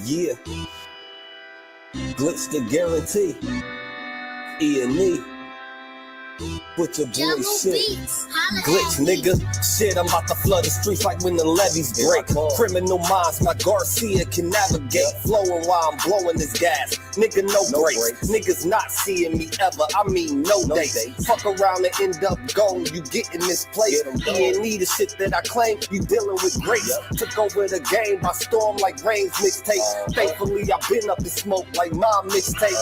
Yeah. Glitch the guarantee. E&E. Put your boy shit. Glitch, nigga. Shit, I'm about to flood the streets like when the levees break. Criminal minds, my Garcia can navigate. Flowing while I'm blowing this gas. Nigga, no breaks. Niggas not seeing me ever. I mean, no dates. Fuck around and end up gone. You getting misplaced. E&E, the shit that I claim. You dealing with grace. Took over the game by storm like Rain's mixtape. Thankfully, I been up in smoke like my mixtape.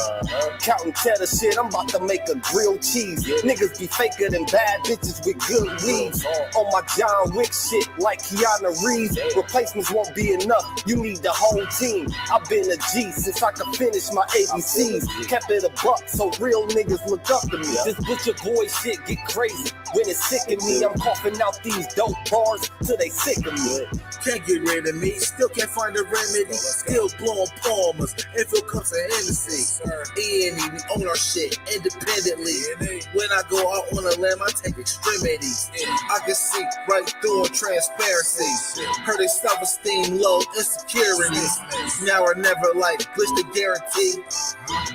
Counting cheddar shit, I'm about to make a grilled cheese. Niggas be faker than bad bitches with good weeds. On my John Wick shit like Keanu Reeves. Replacements won't be enough, you need the whole team. I've been a G since I could finish my ABCs. Kept it a buck so real niggas look up to me. This butcher boy shit get crazy. When it's sick of me, I'm coughing out these dope bars till they sick of me. Can't get rid of me, still can't find a remedy. Still blowing palmers, if it comes to Hennessy. E&E, we own our shit independently. When I go out on a limb, I take extremities. I can see right through on transparency. Heard they self-esteem low, insecurities. Now or never like glitch the guarantee.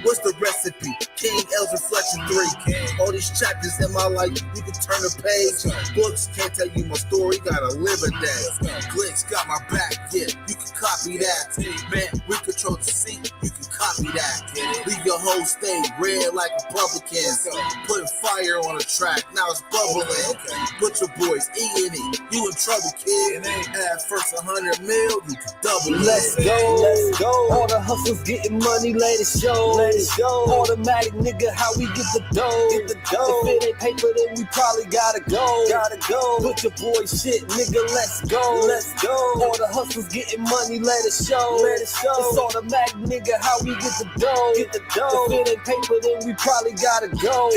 What's the recipe? King L's Reflection 3. All these chapters in my life, you can turn a page. Books can't tell you my story, gotta live a day. Glitch got my back, yeah, you can copy that. Man, we control the seat, you can copy that. Leave your whole state red like Republicans. Putting fire on the track, now it's bubbling. Put your boys E&E, you in trouble, kid. Add first 100 mil, you can double it. Let's go. All the hustlers getting money, let it show. Automatic nigga, how we get the dough. If it ain't paper, then we probably gotta go. Put your boy shit, nigga, let's go. All the hustlers getting money, let it show. It's automatic, nigga, how we get the dough. If it ain't paper, then we probably gotta go.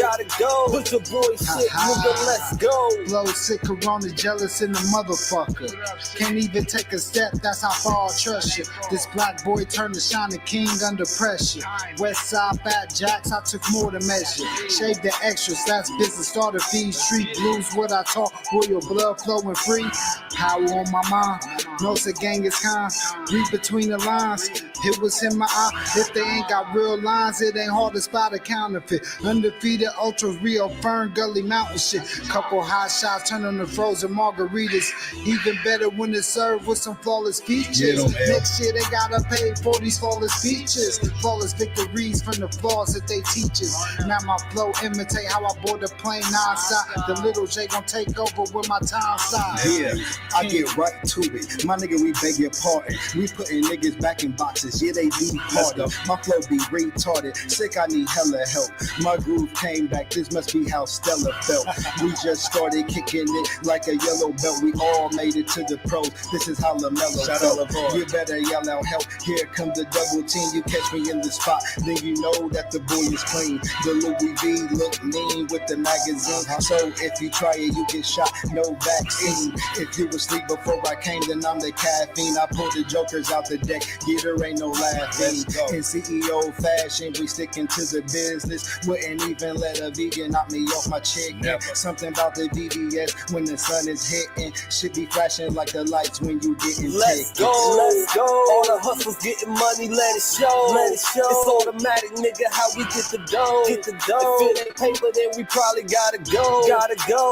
Put your boy shit, nigga, let's go. Blow sick, corona, jealous in the motherfucker. Can't even take a step, that's how far I trust you. This black boy turned to shining king under pressure. West side fat jacks, I took more to measure. Shave the extras, that's business, starter fees. Street blues, what I talk, royal blood flowing free. Power on my mind, knows the gang is kind. Read between the lines, it was in my eye. If they ain't got real lines, it ain't hard to spot a counterfeit. Undefeated, ultra real, Fern Gully Mountain shit. Couple hot shots, turn on the frozen margaritas. Even better when it's served with some flawless features. Next year they gotta pay for these flawless features. Flawless victories from the flaws that they teach us. Now my flow imitate how I board the plane nonstop. The little J gon' take over with my time side. Yeah, I get right to it. My nigga, we beg your pardon. We putting niggas back in boxes. Yeah, they be harder. My flow be retarded. Sick, I need hella help. My groove came back. This must be how Stella felt. We just started kicking it like a yellow belt. We all made it to the pros. This is how LaMelo felt. You better yell out help. Here comes the double team. You catch me in the spot, then you know that the boy is clean. The Louis V look lean with the magazine. So if you try it, you get shot. No vaccine. If you asleep before I came, then I'm the caffeine. I pull the jokers out the deck. Yeah, there ain't no laughing. In CEO fashion, we sticking to the business. Wouldn't even let a vegan knock me off my chicken. Something about the BBS when the sun is hitting. Should be flashing like the lights when you getting Let's go. All the hustlers getting money, let it show. It's automatic, nigga, how we get the dough. If it ain't paper, then we probably gotta go.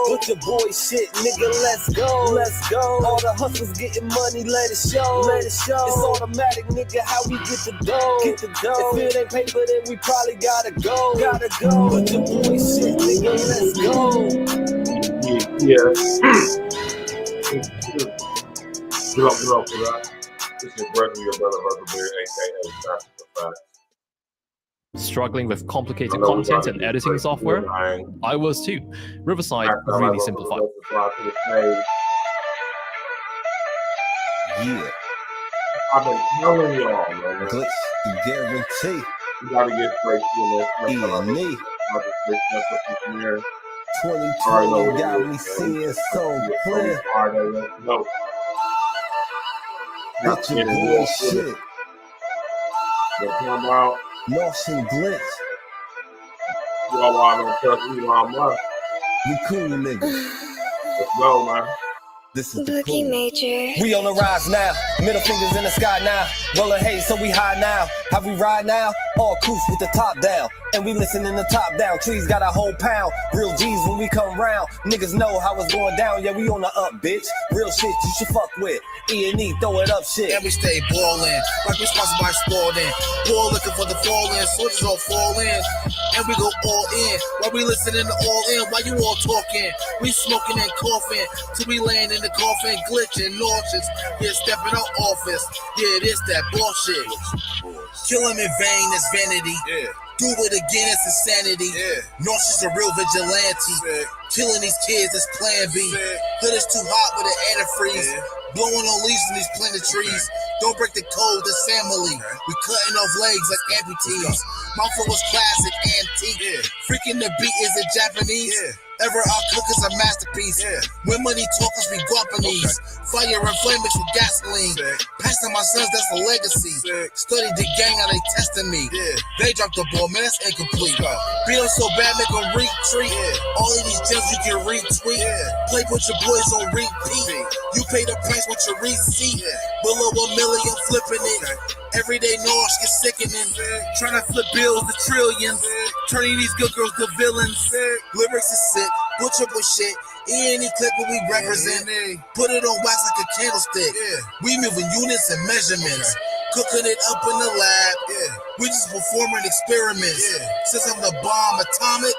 Put your boy shit, nigga, let's go. All the hustlers getting money, let it show. It's automatic, nigga, how we get the dough. If it ain't paper, then we probably gotta go. Put your boy shit, nigga, let's go. Yeah. Get up for that. This is Gregory, your brother Huckleberry, aka Master Facts. Struggling with complicated content and editing software? I was too. Riverside really simplified. Yeah. I've been telling y'all, man. Glitch the guarantee. You gotta get straight to this. E&E. 2020 got me seeing so clear. Put your boy shit. Martian Glitch. Y'all are gonna trust Elon Musk. We cool, nigga. Let's go, man. This is the Boogie cool. Major. We on the rise now. Middle fingers in the sky now. Rolling haze, so we high now. How we ride now? All coops with the top down. And we listen in the top down. Trees got a whole pound. Real G's when we come round. Niggas know how it's going down. Yeah, we on the up, bitch. Real shit you should fuck with. E&E, throw it up shit. And we stay ballin', like we sponsored by Sporting. Ball looking for the fall in, soldiers all fall in. And we go all in, while we listening to all in, while you all talking. We smoking and coughing, till we land in the coffin, glitching, nauseous. Yeah, stepping out office, yeah, it is that bullshit. Killing in vain is vanity. Yeah. Do it again, it's insanity. Yeah. Nauseous a real vigilante. Yeah. Killing these kids is plan B. Yeah. Hood is too hot with an antifreeze. Yeah. Blowing on leaves in these planted trees. Okay. Don't break the code, this family. Okay. We cutting off legs like amputees. My flow was classic, antique. Yeah. Freaking the beat is it Japanese. Yeah. Ever our cook is a masterpiece. Yeah. When money talkers be Guapanese. Okay. Fire and flame mixed with gasoline. Sick. Passing my sons, that's a legacy. Sick. Study the gang, how they testing me. Yeah. They dropped the ball, man, that's incomplete. Beat them so bad, make them retreat. Yeah. All of these gems you can retweet. Yeah. Play with your boys on repeat. You pay the price with your receipt. Yeah. Below $1 million, flipping it. Okay. Everyday noise get sickening. Trying to flip bills to trillions. Turning these good girls to villains. Lyrics is sick. Butcher with shit. E&E clip what we represent. Put it on wax like a candlestick. We moving units and measurements. Cooking it up in the lab. We just performing experiments. Since I'm the bomb atomic,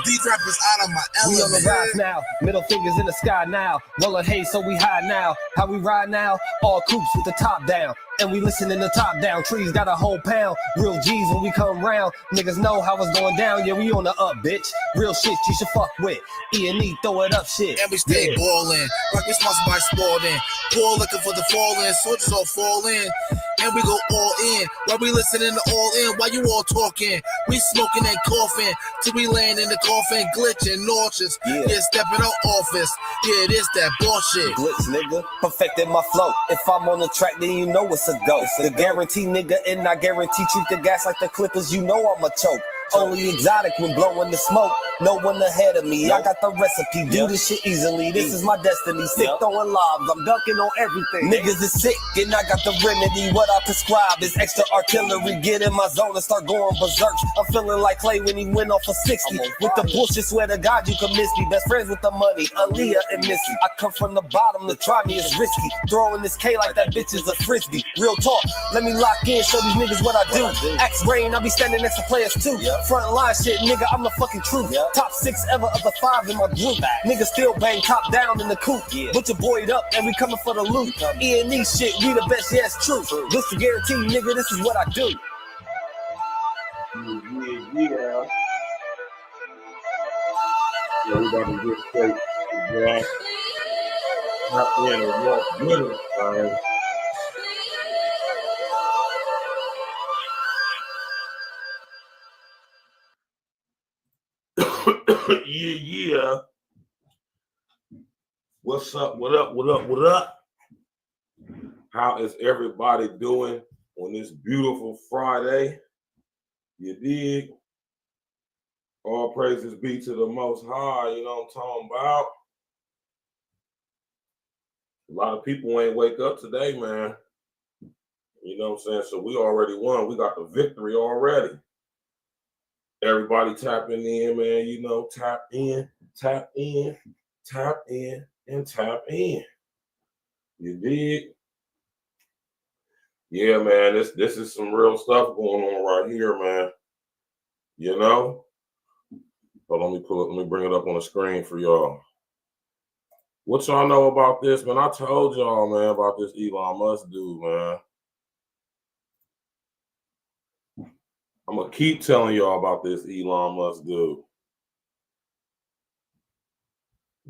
these rappers out of my element. We on the rise now. Middle fingers in the sky now. Rolling haze, so we high now. How we ride now? All coops with the top down. And we listen in the top down. Trees got a whole pound. Real G's when we come round. Niggas know how it's going down. Yeah, we on the up, bitch. Real shit you should fuck with. E&E, throw it up shit. And we stay ballin', like we sponsored by Sporting. Ball looking for the fall in, soldiers all fall in. And we go all in, while we listening to all in, while you all talking. We smoking and coughing, till we land in the coffin, glitching, nauseous. Yeah, stepping out office. Yeah, it is that bullshit. Glitch, nigga. Perfected my flow. If I'm on the track, then you know it's a go. The guarantee, nigga, and I guarantee treat the gas like the Clippers. You know I'm a choke. Only exotic when blowing the smoke. No one ahead of me. I got the recipe. Do this shit easily. This is my destiny. Sick throwing lobs. I'm dunking on everything. Niggas is sick, and I got the remedy. What I prescribe is extra artillery. Get in my zone and start going berserk. I'm feeling like Clay when he went off of 60. With the bullshit, swear to God you can miss me. Best friends with the money, Aaliyah and Missy. I come from the bottom. To try me is risky. Throwing this K like that bitch is a frisbee. Real talk. Let me lock in. Show these niggas what I do. Axe Rain, I'll be standing next to players too. Front line shit, nigga, I'm the fucking truth. Top 6 ever of the 5 in my group. Niggas still bang top down in the coop. Put your boy up and we coming for the loot. E&E shit, we the best, yeah, it's true. This the guarantee, nigga, this is what I do. Yeah. We about to get straight. Yeah. Not being a walk with it, yeah. What's up? What up? How is everybody doing on this beautiful Friday? You dig? All praises be to the Most High, you know what I'm talking about? A lot of people ain't wake up today, man. You know what I'm saying? So we already won. We got the victory already. Everybody tapping in, man. You know, tap in, and tap in. You dig? Yeah, man. This is some real stuff going on right here, man. You know? But let me bring it up on the screen for y'all. What y'all know about this, man? I told y'all, man, about this Elon Musk dude, man. I'm going to keep telling y'all about this Elon Musk dude.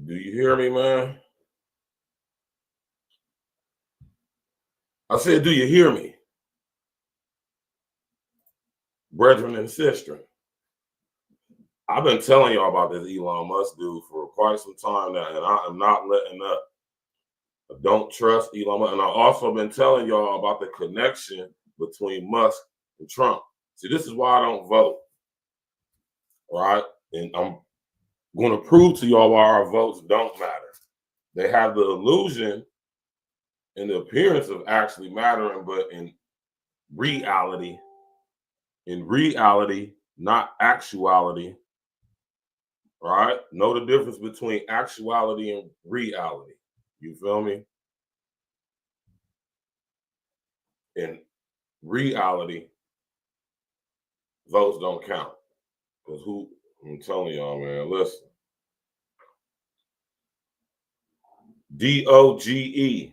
Do you hear me, man? I said, do you hear me? Brethren and sister. I've been telling y'all about this Elon Musk dude for quite some time now, and I am not letting up. I don't trust Elon Musk. And I've also been telling y'all about the connection between Musk and Trump. See, this is why I don't vote, right? And I'm going to prove to y'all why our votes don't matter. They have the illusion in the appearance of actually mattering, but in reality, not actuality, right? Know the difference between actuality and reality. You feel me? In reality, votes don't count. Because I'm telling y'all, man, listen. DOGE,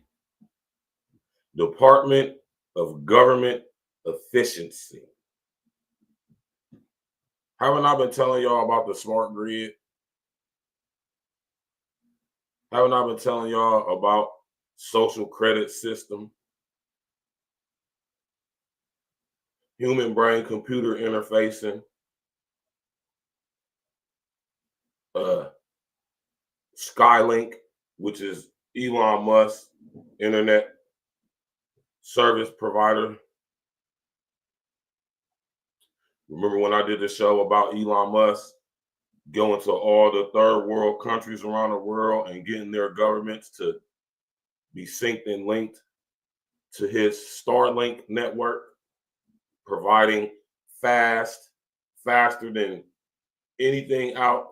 Department of Government Efficiency. Haven't I been telling y'all about the smart grid? Haven't I been telling y'all about social credit system? Human brain computer interfacing? Skylink, which is Elon Musk internet service provider. Remember when I did the show about Elon Musk going to all the third world countries around the world and getting their governments to be synced and linked to his Starlink network, providing faster than anything out,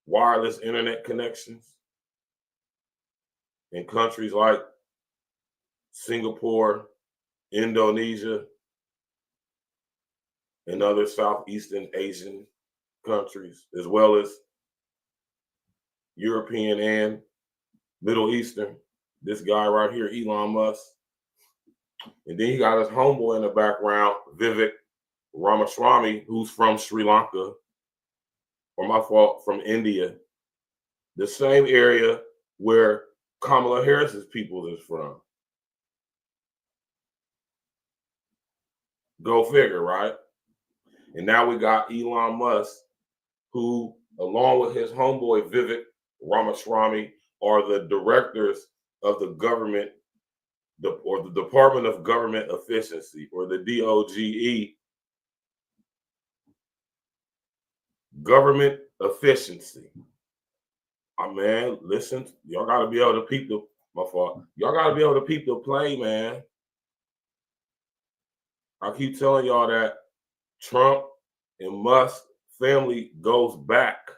wireless internet connections in countries like Singapore, Indonesia, and other Southeastern Asian countries, as well as European and Middle Eastern. This guy right here, Elon Musk. And then you got his homeboy in the background, VIVEK Ramaswamy, who's from Sri Lanka, or my fault, from India, the same area where Kamala Harris's people is from. Go figure, right? And now we got Elon Musk, who, along with his homeboy Vivek Ramaswamy, are the directors of the government, or the Department of Government Efficiency, or the DOGE. Government efficiency. Man, listen, y'all gotta be able to peep the, my fault. Y'all gotta be able to peep the play, man. I keep telling y'all that Trump and Musk family goes back.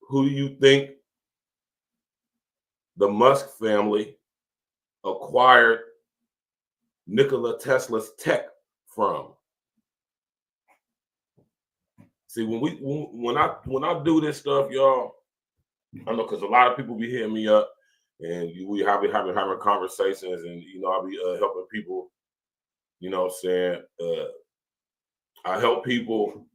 Who do you think the Musk family acquired Nikola Tesla's tech from? See, when I do this stuff, y'all, I know because a lot of people be hitting me up, and we have been having conversations, and I'll be helping people. You know what I'm saying? I help people.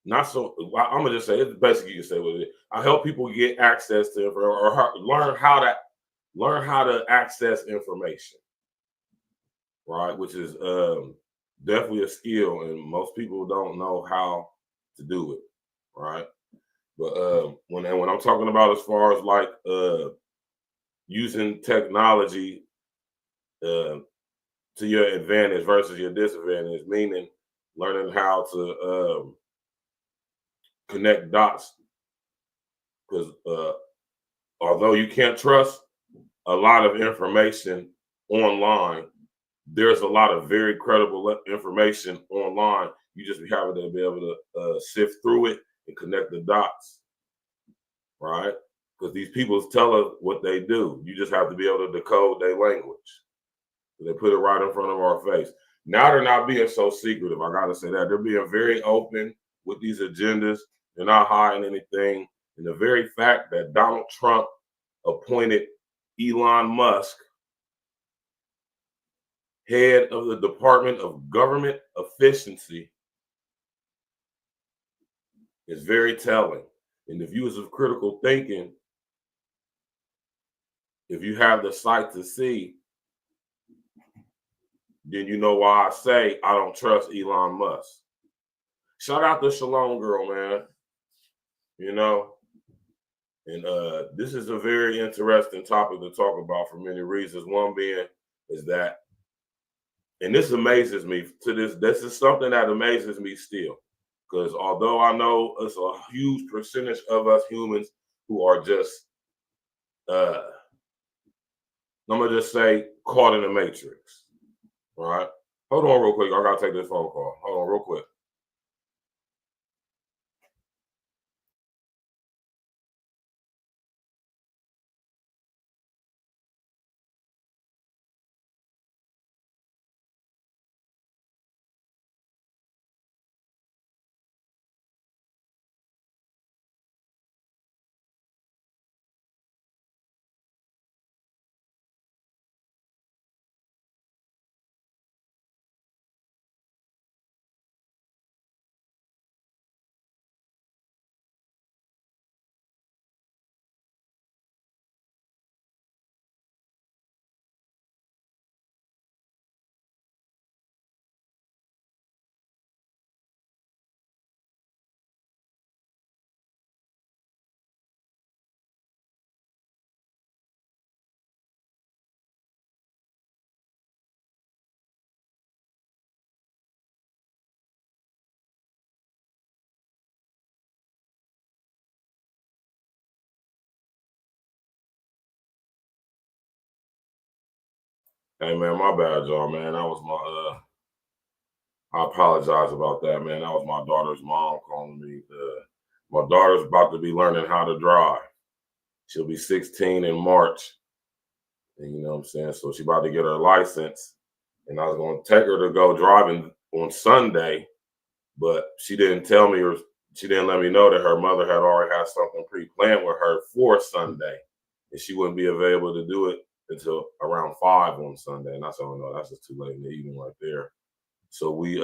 Not so. I'm gonna just say it's basically you can say what it is. I help people get access to or learn how to access information, right? Which is definitely a skill, and most people don't know how to do it, right? But when I'm talking about as far as like using technology to your advantage versus your disadvantage, meaning learning how to connect dots, because although you can't trust a lot of information online, there's a lot of very credible information online. You just have to be able to sift through it and connect the dots, right? Because these people tell us what they do. You just have to be able to decode their language. They put it right in front of our face. Now they're not being so secretive. I got to say that. They're being very open with these agendas. They're not hiding anything. And the very fact that Donald Trump appointed Elon Musk head of the Department of Government Efficiency is very telling. And the views of critical thinking, if you have the sight to see, then you know why I say I don't trust Elon Musk. Shout out to Shalom Girl, man. And this is a very interesting topic to talk about for many reasons. One being is that, and this amazes me this is something that amazes me still. Because although I know it's a huge percentage of us humans who are just I'm gonna just say caught in the matrix. Right? Hold on real quick. I gotta take this phone call. Hold on real quick. Hey man, my bad, y'all, man. That was my I apologize about that, man. That was my daughter's mom calling me. My daughter's about to be learning how to drive. She'll be 16 in March. And you know what I'm saying? So she's about to get her license. And I was going to take her to go driving on Sunday, but she didn't tell me, or she didn't let me know that her mother had already had something pre-planned with her for Sunday. And she wouldn't be available to do it until around 5 on Sunday. And I said, oh no, that's just too late in the evening right there. So we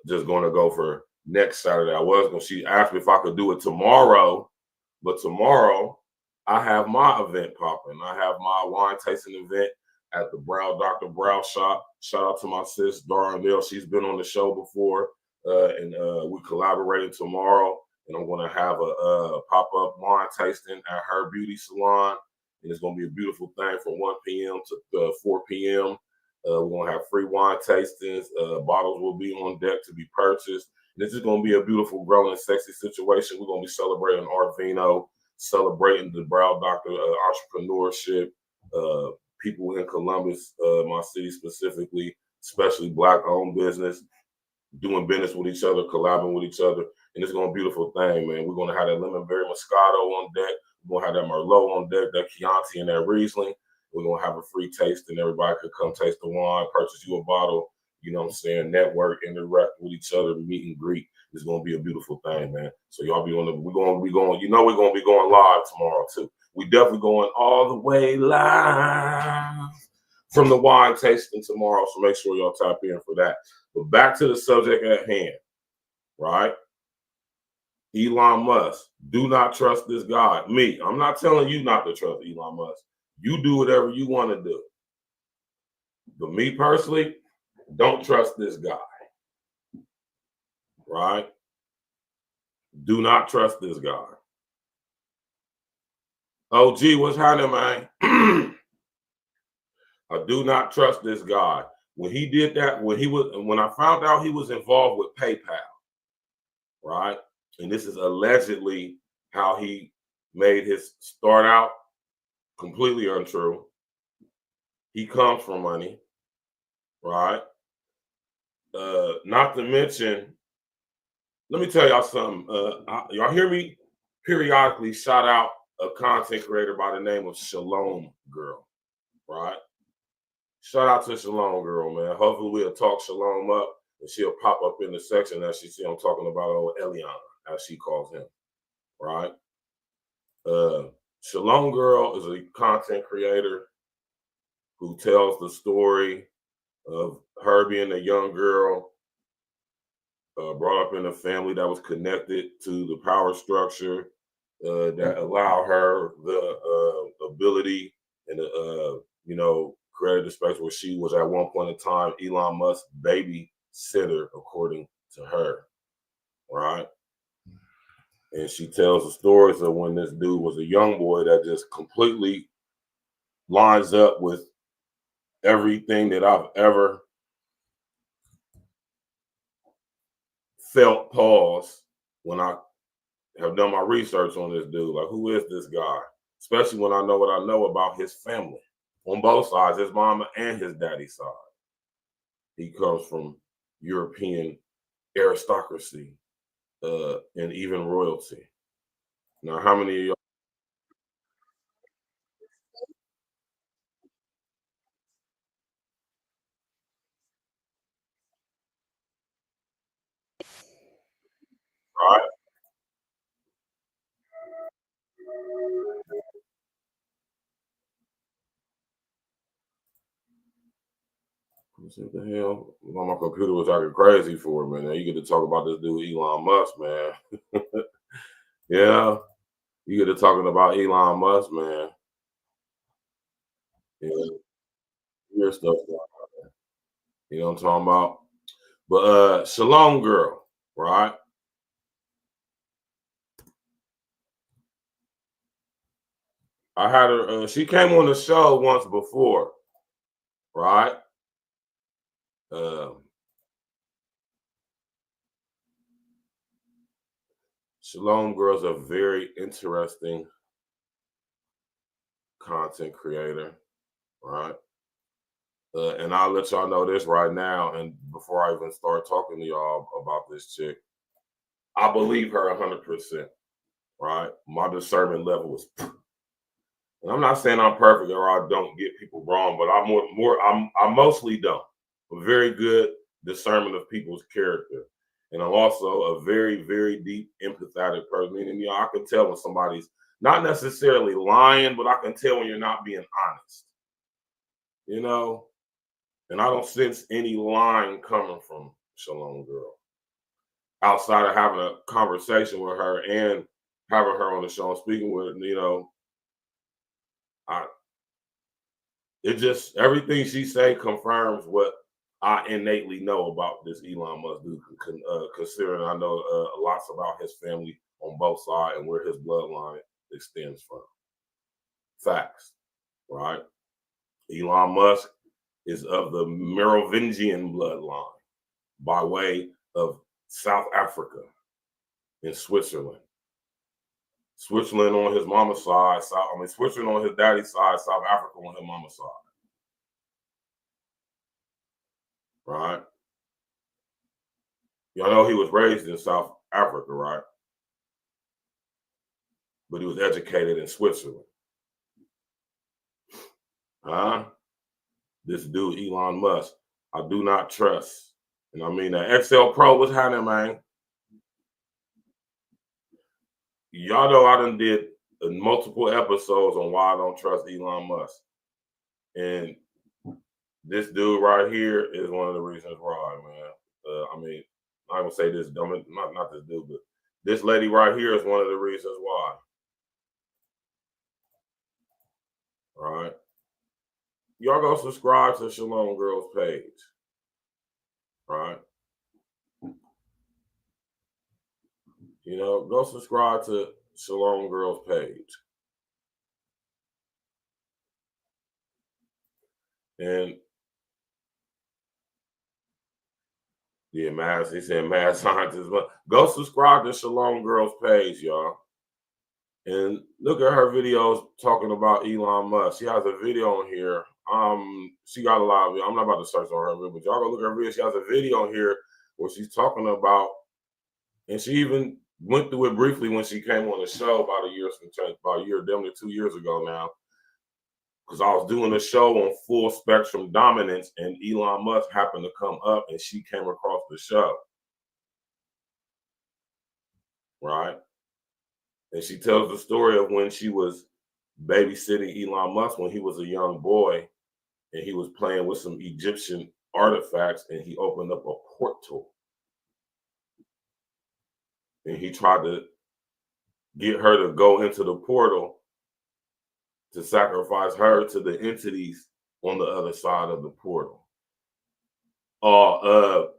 just going to go for next Saturday. She asked me if I could do it tomorrow, but tomorrow I have my event popping. I have my wine tasting event at the Dr. Brow shop. Shout out to my sis, Darnell. She's been on the show before, and we collaborating tomorrow. And I'm going to have a pop-up wine tasting at her beauty salon. And it's going to be a beautiful thing from 1 p.m. to 4 p.m. We're going to have free wine tastings. Bottles will be on deck to be purchased. This is going to be a beautiful, grown, and sexy situation. We're going to be celebrating Arvino, celebrating the Brow Doctor entrepreneurship, people in Columbus, my city specifically, especially Black-owned business, doing business with each other, collabing with each other. And it's going to be a beautiful thing, man. We're going to have that lemon berry Moscato on deck. We're going to have that Merlot on deck, that Chianti, and that Riesling. We're going to have a free taste, and everybody could come taste the wine, purchase you a bottle, you know what I'm saying, network, interact with each other, meet and greet. It's going to be a beautiful thing, man. So y'all we're going to be going, you know, we're going to be going live tomorrow too. We definitely going all the way live from the wine tasting tomorrow. So make sure y'all tap in for that. But back to the subject at hand, right? Elon Musk, do not trust this guy. Me, I'm not telling you not to trust Elon Musk. You do whatever you want to do. But me personally, don't trust this guy. Right? Do not trust this guy. Oh, gee, what's happening, man? I do not trust this guy. When he did that, when I found out he was involved with PayPal, right? And this is allegedly how he made his start out, completely untrue. He comes from money, right? Not to mention, let me tell y'all something. Y'all hear me periodically shout out a content creator by the name of Shalom Girl, right? Shout out to Shalom Girl, man. Hopefully we'll talk Shalom up and she'll pop up in the section that she see I'm talking about old ELON, as she calls him, right? Shalom Girl is a content creator who tells the story of her being a young girl, brought up in a family that was connected to the power structure that allowed her the ability and you know, created a space where she was at one point in time Elon Musk's babysitter, according to her, right? And she tells the stories of when this dude was a young boy that just completely lines up with everything that I've ever felt pause when I have done my research on this dude. Like, who is this guy? especially when I know what I know about his family on both sides, his mama and his daddy's side. He comes from European aristocracy and even royalty. Now, how many of y'all? Right? What the hell? Well, my computer was acting crazy for a minute. You get to talk about this dude Elon Musk, man. Yeah, you get to talking about Elon Musk, man. Yeah, weird stuff. You know what I'm talking about? But Shalom girl, right? I had her. She came on the show once before, right? Shalom girl's a very interesting content creator, right? And I'll let y'all know this right now. And before I even start talking to y'all about this chick, I believe her 100%, right? My discernment level is, and I'm not saying I'm perfect or I don't get people wrong, but I mostly don't. A very good discernment of people's character. And I'm also a very, very deep empathetic person. Meaning, you know, I can tell when somebody's not necessarily lying, but I can tell when you're not being honest. You know, and I don't sense any lying coming from Shalom Girl outside of having a conversation with her and having her on the show and speaking with her. You know, it just everything she say confirms what I innately know about this Elon Musk dude. Considering I know lots about his family on both sides and where his bloodline extends from. Facts, right? Elon Musk is of the Merovingian bloodline by way of South Africa and Switzerland. Switzerland on his mama's side, Switzerland on his daddy's side, South Africa on his mama's side. Right? Y'all know he was raised in South Africa, right? But he was educated in Switzerland. Huh? This dude, Elon Musk, I do not trust. And I mean, that XL Pro was happening, man. Y'all know I done did multiple episodes on why I don't trust Elon Musk. And this dude right here is one of the reasons why, man. I mean, I'm gonna say this, not this dude, but this lady right here is one of the reasons why. All right. Y'all go subscribe to Shalom Girl's page. All right. You know, go subscribe to Shalom Girl's page. And yeah, he said mad scientist. But go subscribe to Shalom Girl's page, y'all. And look at her videos talking about Elon Musk. She has a video on here. She got a lot of it. I'm not about to search on her, but y'all go look at her video. She has a video on here where she's talking about, and she even went through it briefly when she came on the show about a year, damn near 2 years ago now. Because I was doing a show on full spectrum dominance, and Elon Musk happened to come up, and she came across the show. Right? And she tells the story of when she was babysitting Elon Musk when he was a young boy, and he was playing with some Egyptian artifacts, and he opened up a portal. And he tried to get her to go into the portal to sacrifice her to the entities on the other side of the portal.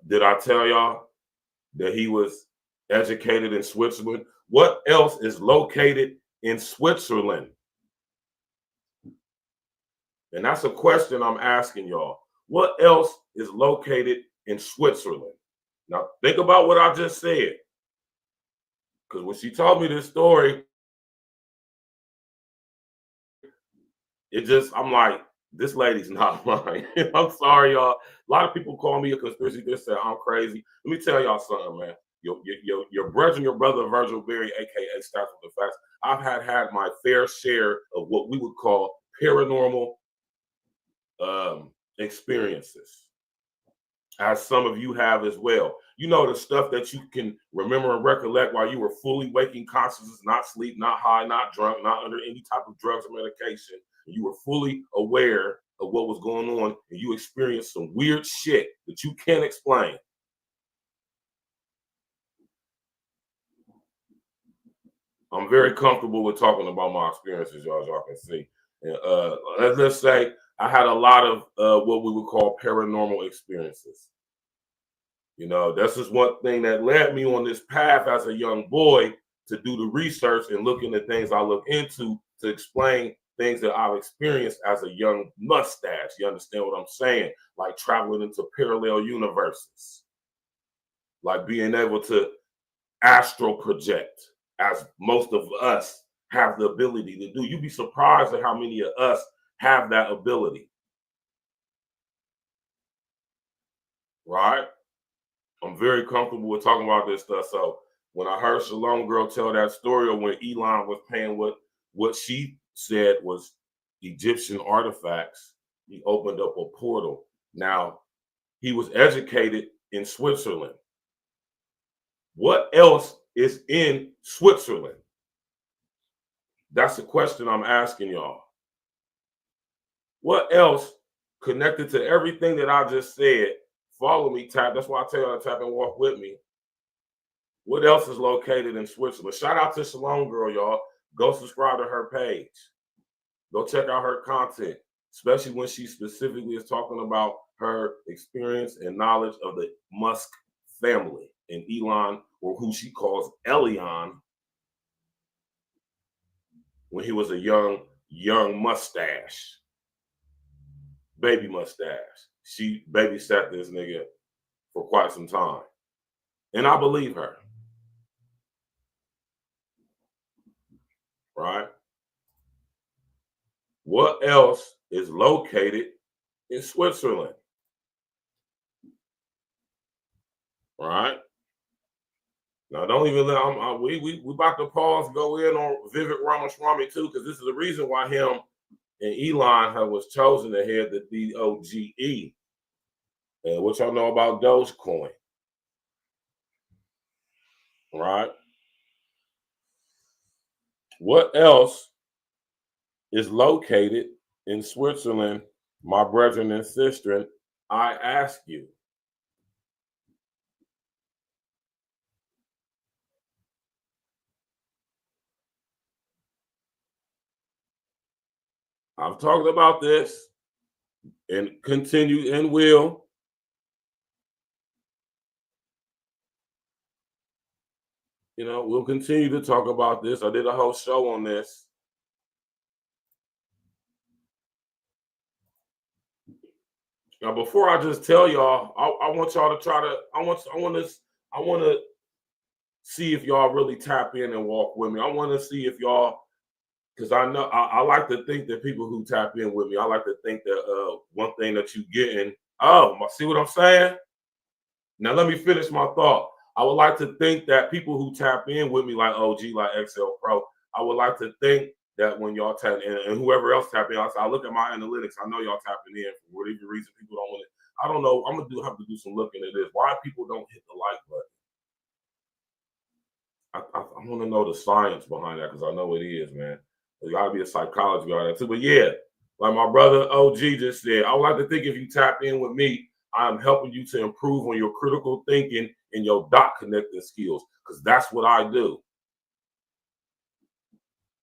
Did I tell y'all that he was educated in Switzerland? What else is located in Switzerland? And that's a question I'm asking y'all. What else is located in Switzerland? Now, think about what I just said. Because when she told me this story, it just, I'm like, this lady's not lying. I'm sorry, y'all. A lot of people call me a conspiracy theorist, say I'm crazy. Let me tell y'all something, man. Your brother, your brother Virgil Berry, aka Stats with the Facts. I've had my fair share of what we would call paranormal experiences, as some of you have as well. You know, the stuff that you can remember and recollect while you were fully waking consciousness, not sleep, not high, not drunk, not under any type of drugs or medication. You were fully aware of what was going on, and you experienced some weird shit that you can't explain. I'm very comfortable with talking about my experiences, y'all, as y'all can see. And let's say I had a lot of what we would call paranormal experiences. You know, this is one thing that led me on this path as a young boy to do the research and look into things I look into to explain things that I've experienced as a young mustache. You understand what I'm saying? Like traveling into parallel universes, like being able to astral project, as most of us have the ability to do. You'd be surprised at how many of us have that ability. Right? I'm very comfortable with talking about this stuff. So when I heard Shalom Girl tell that story of when Elon was paying what she said was Egyptian artifacts, he opened up a portal. Now, he was educated in Switzerland. What else is in Switzerland? That's the question I'm asking y'all. What else connected to everything that I just said? Follow me, tap. That's why I tell y'all to tap and walk with me. What else is located in Switzerland? Shout out to Shalom Girl, y'all. Go subscribe to her page. Go check out her content, especially when she specifically is talking about her experience and knowledge of the MUSK family and Elon, or who she calls ELON, when he was a young mustache, baby mustache. She babysat this nigga for quite some time. And I believe her. Right? What else is located in Switzerland? Right? Now, don't even let we about to pause, go in on VIVEK RAWASWAMY too, because this is the reason why him and Elon was chosen to head the DOGE. And what y'all know about Dogecoin? Right? What else is located in Switzerland, my brethren and sisters? I ask you. I've talked about this and continue and will. You know, we'll continue to talk about this. I did a whole show on this. Now, before I just tell y'all, I want y'all to try to. I want to see if y'all really tap in and walk with me. I want to see if y'all, because I know I like to think that people who tap in with me, I like to think that one thing that you getting. Oh, see what I'm saying? Now let me finish my thought. I would like to think that people who tap in with me, like OG, like XL Pro, I would like to think that when y'all tap in, and whoever else tap in, I look at my analytics. I know y'all tapping in for whatever reason. People don't want it. I don't know. I'm gonna have to do some looking at this. Why people don't hit the like button? I want to know the science behind that, because I know it is, man. There's got to be a psychology behind that too. But yeah, like my brother OG just said, I would like to think if you tap in with me, I'm helping you to improve on your critical thinking and your dot connecting skills, because that's what I do.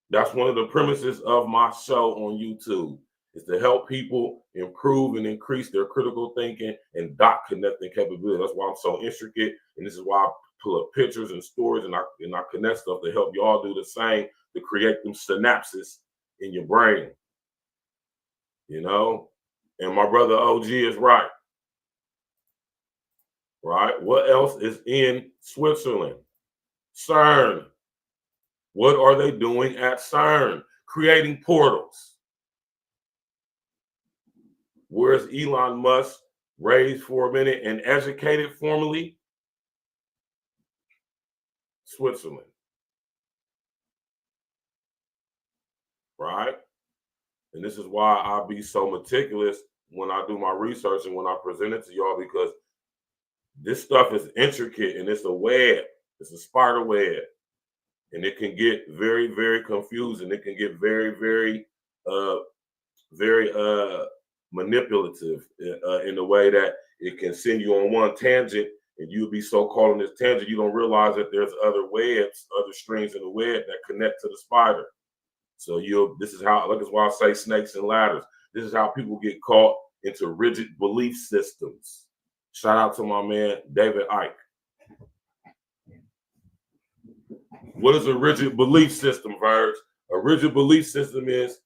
That's one of the premises of my show on YouTube, is to help people improve and increase their critical thinking and dot connecting capability. That's why I'm so intricate, and this is why I pull up pictures and stories, and I connect stuff to help y'all do the same, to create them synapses in your brain. You know? And my brother OG is right. Right? What else is in Switzerland? CERN. What are they doing at CERN? Creating portals. Where's Elon Musk raised for a minute and educated formally? Switzerland. Right? And this is why I be so meticulous when I do my research and when I present it to y'all, because this stuff is intricate and it's a web. It's a spider web. And it can get very, very confusing. It can get very, very, very manipulative in the way that it can send you on one tangent and you'll be so caught on this tangent, you don't realize that there's other webs, other strings in the web that connect to the spider. So this is how, look, is why I say snakes and ladders. This is how people get caught into rigid belief systems. Shout out to my man, David Icke. What is a rigid belief system, Verge? A rigid belief system is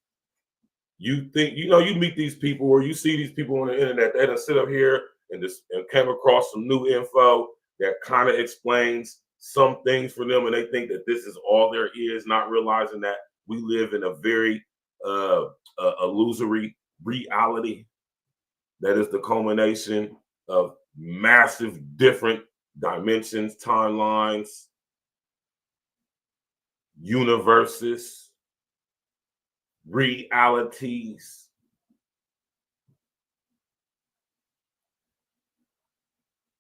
you think, you meet these people or you see these people on the internet, they done sit up here and came across some new info that kind of explains some things for them, and they think that this is all there is, not realizing that we live in a very illusory reality that is the culmination of massive different dimensions, timelines, universes, realities.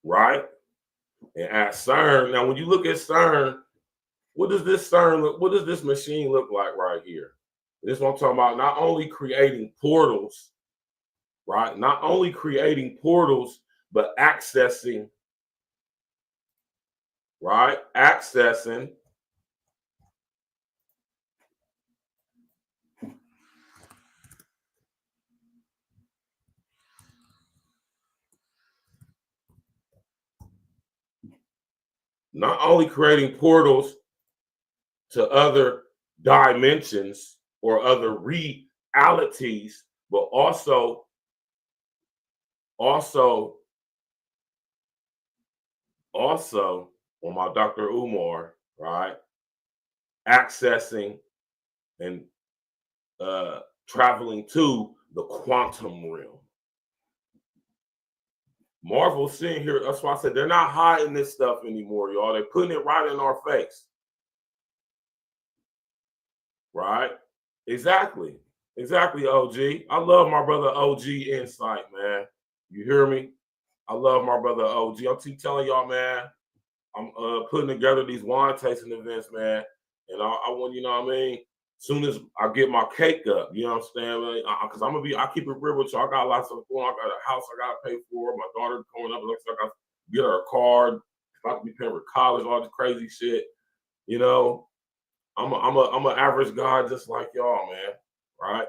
Right? And at CERN, now when you look at CERN, what does this CERN look, what does this machine look like right here? This is what I'm talking about. Not only creating portals, right? Not only creating portals, but accessing, right? Accessing not only creating portals to other dimensions or other realities, but also on my Dr. Umar, right? Accessing and traveling to the quantum realm. Marvel's sitting here. That's why I said they're not hiding this stuff anymore, y'all. They're putting it right in our face. Right? Exactly. Exactly, OG. I love my brother OG insight, man. You hear me? I love my brother OG. I'll keep telling y'all, man. I'm putting together these wine tasting events, man. And I want, you know what I mean? Soon as I get my cake up, you know what I'm saying? Because I keep it real with y'all. I got lots of fun. I got a house I got to pay for. My daughter coming up. It looks like I got to get her a card. About to be paying for college, all this crazy shit. You know, I'm an average guy just like y'all, man. Right?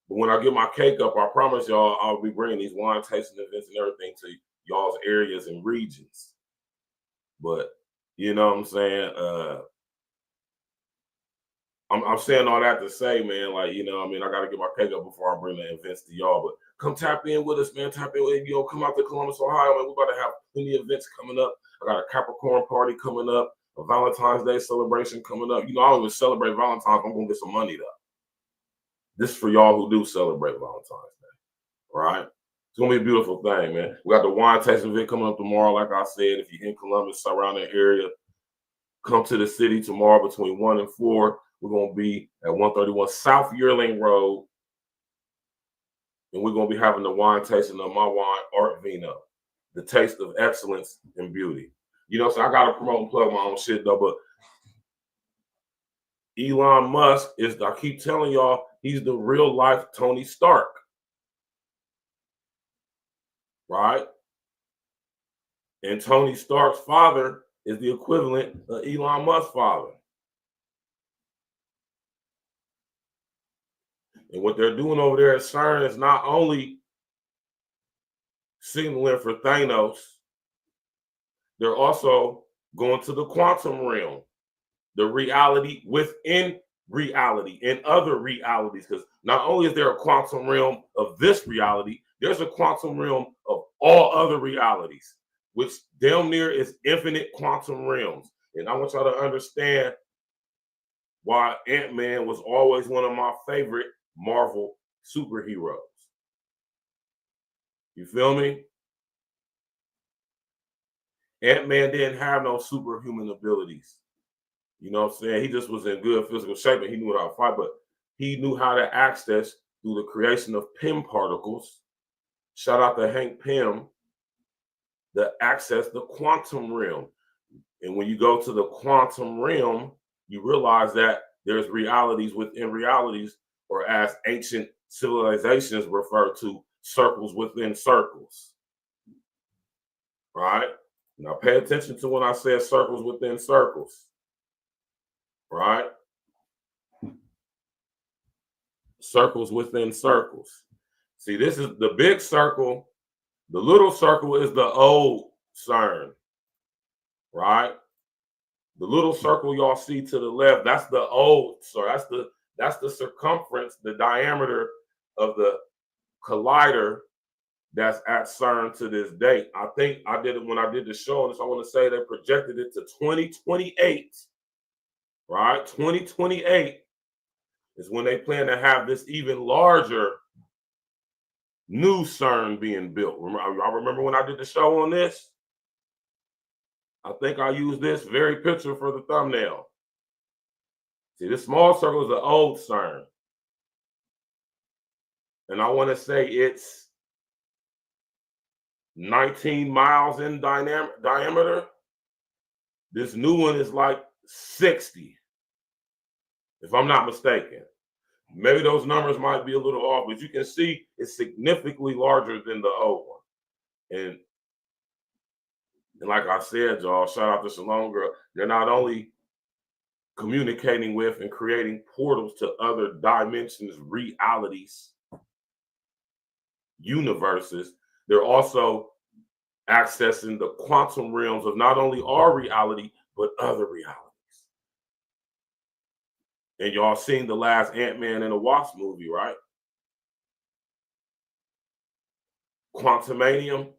But when I get my cake up, I promise y'all I'll be bringing these wine tasting events and everything to y'all's areas and regions. But you know what I'm saying? I'm saying all that to say, man, like, you know what I mean? I got to get my cake up before I bring the events to y'all. But come tap in with us, man. Tap in with, come out to Columbus, Ohio, man. We're about to have plenty of events coming up. I got a Capricorn party coming up, a Valentine's Day celebration coming up. I don't even celebrate Valentine's. I'm going to get some money, though. This is for y'all who do celebrate Valentine's Day, right? It's going to be a beautiful thing, man. We got the wine tasting event coming up tomorrow, like I said. If you're in Columbus, surrounding area, come to the city tomorrow between 1 and 4. We're going to be at 131 South Yearling Road. And we're going to be having the wine tasting of my wine, Art Vino, the taste of excellence and beauty. So I got to promote and plug my own shit, though. But Elon Musk is, I keep telling y'all, he's the real life Tony Stark. Right? And Tony Stark's father is the equivalent of Elon Musk's father. And what they're doing over there at CERN is not only signaling for Thanos, they're also going to the quantum realm, the reality within reality and other realities. Because not only is there a quantum realm of this reality, there's a quantum realm of all other realities, which damn near is infinite quantum realms. And I want y'all to understand why Ant-Man was always one of my favorite Marvel superheroes. You feel me? Ant-Man didn't have no superhuman abilities. You know what I'm saying? He just was in good physical shape and he knew how to fight, but he knew how to access through the creation of Pym particles. Shout out to Hank Pym, to access the quantum realm. And when you go to the quantum realm, you realize that there's realities within realities, or as ancient civilizations refer to, circles within circles. Right? Now pay attention to when I said circles within circles. Right? Circles within circles. See, this is the big circle. The little circle is the old CERN. Right? The little circle y'all see to the left, that's the old, so that's the circumference, the diameter of the collider that's at CERN to this date. I think I did it when I did the show on this. I want to say they projected it to 2028. Right? 2028 is when they plan to have this even larger new CERN being built. I remember when I did the show on this. I think I used this very picture for the thumbnail. See, this small circle is the old CERN. And I want to say it's 19 miles in diameter. This new one is like 60, if I'm not mistaken. Maybe those numbers might be a little off, but you can see it's significantly larger than the old one. And like I said, y'all, shout out to Shalom Girl. They're not only communicating with and creating portals to other dimensions, realities, universes, they're also accessing the quantum realms of not only our reality, but other realities. And y'all seen the last Ant-Man and the Wasp movie, right? Quantumanium.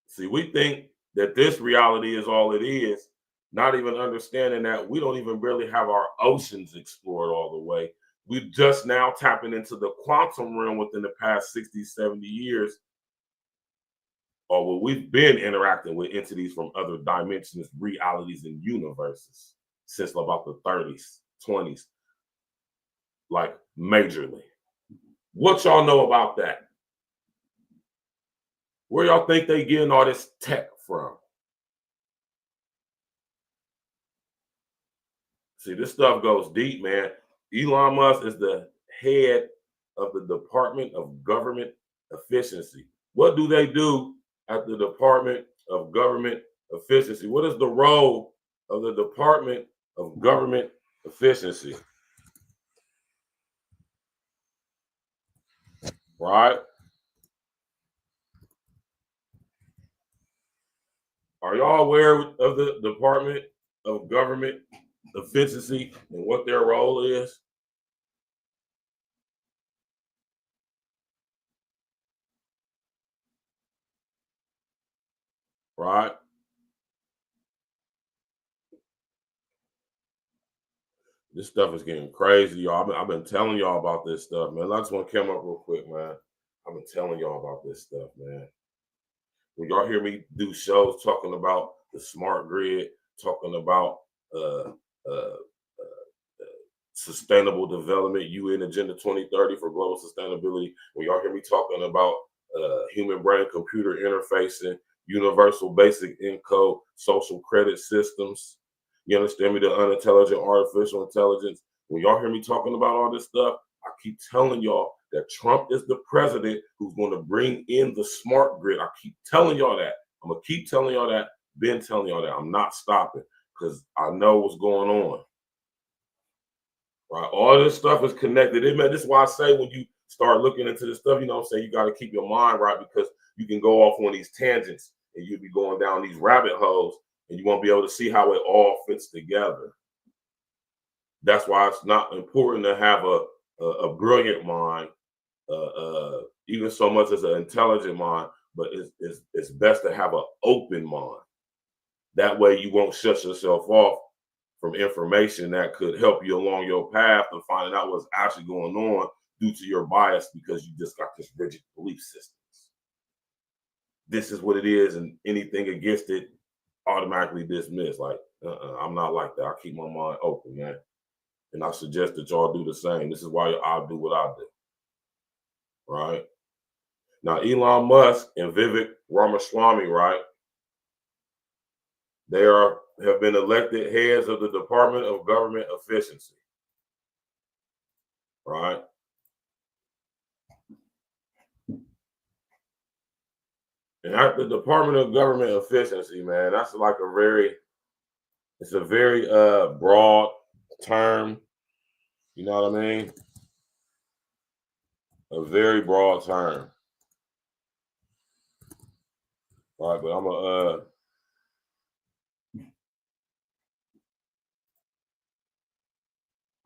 See, we think that this reality is all it is, not even understanding that we don't even really have our oceans explored all the way. We're just now tapping into the quantum realm within the past 60, 70 years, or we've been interacting with entities from other dimensions, realities, and universes since about the 30s, 20s, like majorly. What y'all know about that? Where y'all think they getting all this tech from? See, this stuff goes deep, man. Elon Musk is the head of the Department of Government Efficiency. What do they do at the Department of Government Efficiency? What is the role of the Department of Government Efficiency? Right? Are y'all aware of the Department of Government Efficiency and what their role is? Right? This stuff is getting crazy, y'all. I've been telling y'all about this stuff, man. I just want to come up real quick, man. I've been telling y'all about this stuff, man. When y'all hear me do shows talking about the smart grid, talking about sustainable development, UN Agenda 2030 for global sustainability, when y'all hear me talking about human brain computer interfacing, universal basic income, social credit systems, you understand me, the unintelligent artificial intelligence, when y'all hear me talking about all this stuff, I keep telling y'all that Trump is the president who's going to bring in the smart grid. I keep telling y'all that. I'm going to keep telling y'all that. Been telling y'all that. I'm not stopping because I know what's going on. Right? All this stuff is connected. This is why I say when you start looking into this stuff, you know what I'm saying, you got to keep your mind right, because you can go off on these tangents and you'll be going down these rabbit holes and you won't be able to see how it all fits together. That's why it's not important to have a brilliant mind, even so much as an intelligent mind, but it's best to have an open mind. That way you won't shut yourself off from information that could help you along your path of finding out what's actually going on due to your bias because you just got this rigid belief systems. This is what it is, and anything against it automatically dismissed. Like, I'm not like that. I keep my mind open, man. And I suggest that y'all do the same. This is why I do what I do. Right? Now, Elon Musk and Vivek Ramaswamy, right? They have been elected heads of the Department of Government Efficiency. Right? And at the Department of Government Efficiency, man, that's like it's a very broad term. You know what I mean? A very broad term. All right, but I'm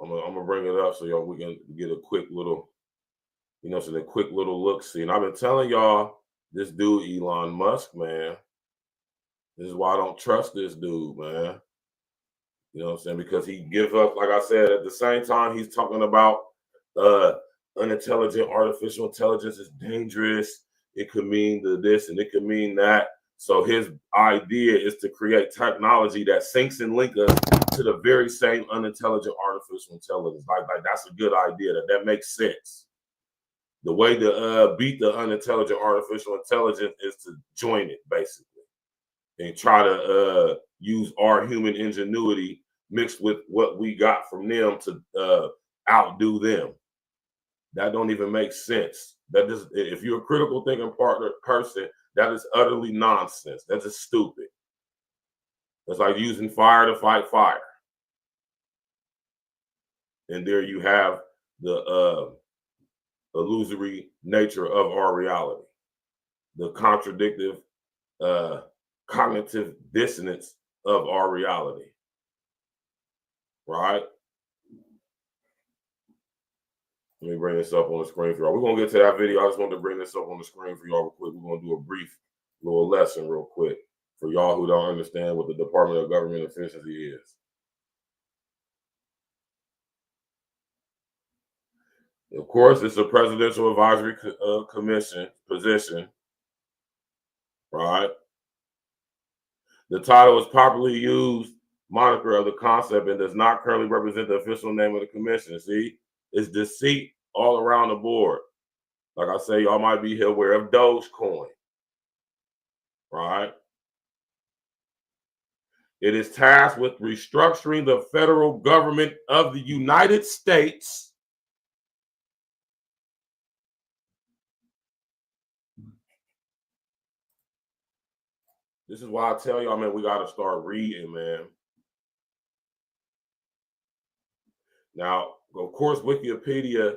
gonna bring it up so y'all we can get a quick little, so the quick little look see. And I've been telling y'all, this dude Elon Musk, man, this is why I don't trust this dude, man. You know what I'm saying? Because he gives up, like I said, at the same time he's talking about unintelligent artificial intelligence is dangerous. It could mean this and it could mean that. So his idea is to create technology that syncs and links us to the very same unintelligent artificial intelligence. Like that's a good idea. That makes sense. The way to beat the unintelligent artificial intelligence is to join it, basically, and try to use our human ingenuity mixed with what we got from them to outdo them. That don't even make sense. That is, if you're a critical thinking person, that is utterly nonsense. That's just stupid. It's like using fire to fight fire. And there you have the illusory nature of our reality, the contradictive cognitive dissonance of our reality. Right? Let me bring this up on the screen for y'all. We're going to get to that video. I just wanted to bring this up on the screen for y'all real quick. We're going to do a brief little lesson real quick for y'all who don't understand what the Department of Government Efficiency is. Of course, it's a presidential advisory commission position, right? The title is popularly used moniker of the concept and does not currently represent the official name of the commission. See? It's deceit all around the board. Like I say, y'all might be aware of Dogecoin, right? It is tasked with restructuring the federal government of the United States This is why I tell y'all, man, we got to start reading, man. Now, of course, Wikipedia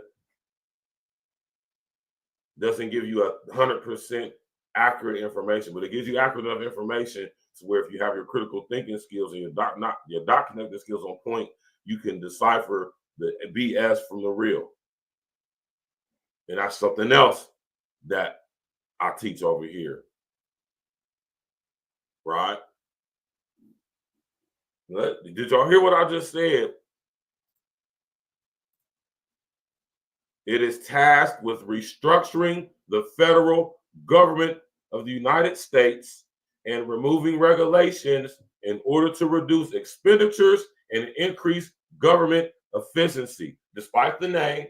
doesn't give you 100% accurate information, but it gives you accurate enough information to where if you have your critical thinking skills and your documenting skills on point, you can decipher the BS from the real. And that's something else that I teach over here. Right? Did y'all hear what I just said? It is tasked with restructuring the federal government of the United States and removing regulations in order to reduce expenditures and increase government efficiency. Despite the name,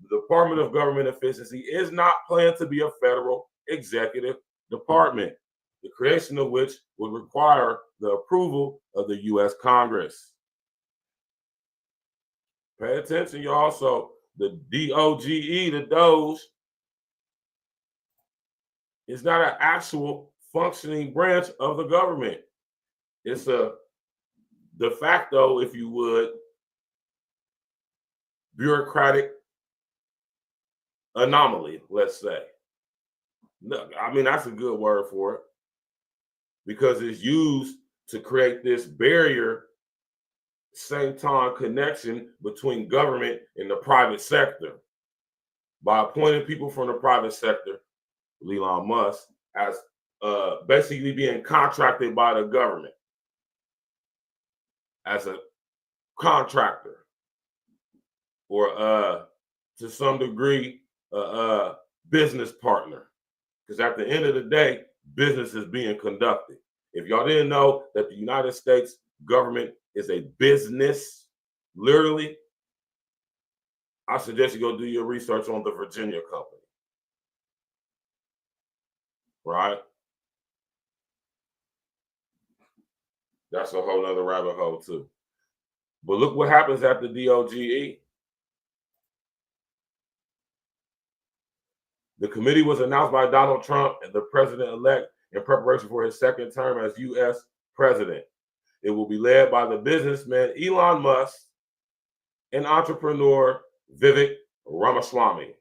the Department of Government Efficiency is not planned to be a federal executive department, the creation of which would require the approval of the U.S. Congress. Pay attention, y'all. So the DOGE, the Doge, is not an actual functioning branch of the government. It's a de facto, if you would, bureaucratic anomaly, let's say. Look, I mean, that's a good word for it because it's used to create this barrier, same time connection between government and the private sector by appointing people from the private sector, Elon Musk, as basically being contracted by the government as a contractor or to some degree, business partner. Because at the end of the day, business is being conducted. If y'all didn't know that the United States government is a business, literally, I suggest you go do your research on the Virginia company. Right? That's a whole nother rabbit hole too. But look what happens at the DOGE. The committee was announced by Donald Trump and the president-elect in preparation for his second term as U.S. president. It will be led by the businessman Elon Musk and entrepreneur VIVEK Ramaswamy.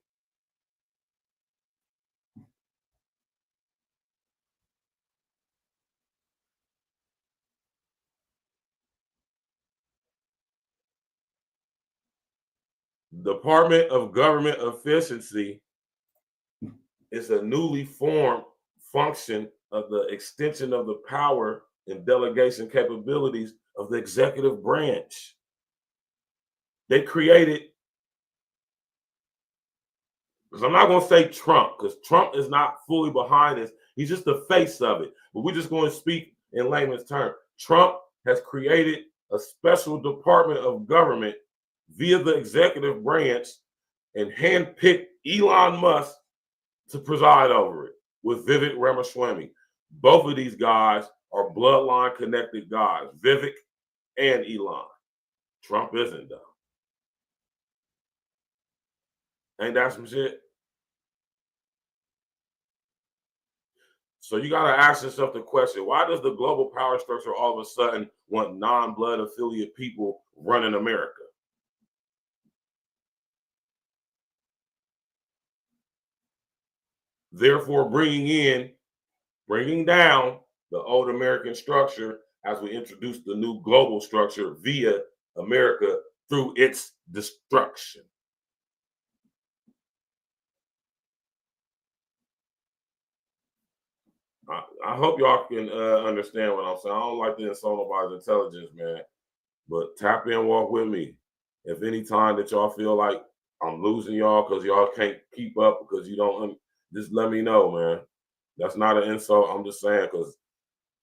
Department of Government Efficiency is a newly formed function of the extension of the power and delegation capabilities of the executive branch. They created, because I'm not going to say Trump, because Trump is not fully behind this. He's just the face of it. But we're just going to speak in layman's terms. Trump has created a special department of government via the executive branch and handpicked Elon Musk to preside over it with VIVEK Ramaswamy. Both of these guys are bloodline connected guys, VIVEK and Elon. Trump isn't, though. Ain't that some shit? So you got to ask yourself the question, why does the global power structure all of a sudden want non-blood affiliate people running America? Therefore, bringing down the old American structure as we introduce the new global structure via America through its destruction. I hope y'all can understand what I'm saying. I don't like to insult nobody's intelligence, man, but tap in, walk with me. If any time that y'all feel like I'm losing y'all because y'all can't keep up because you don't, just let me know, man. That's not an insult. I'm just saying because,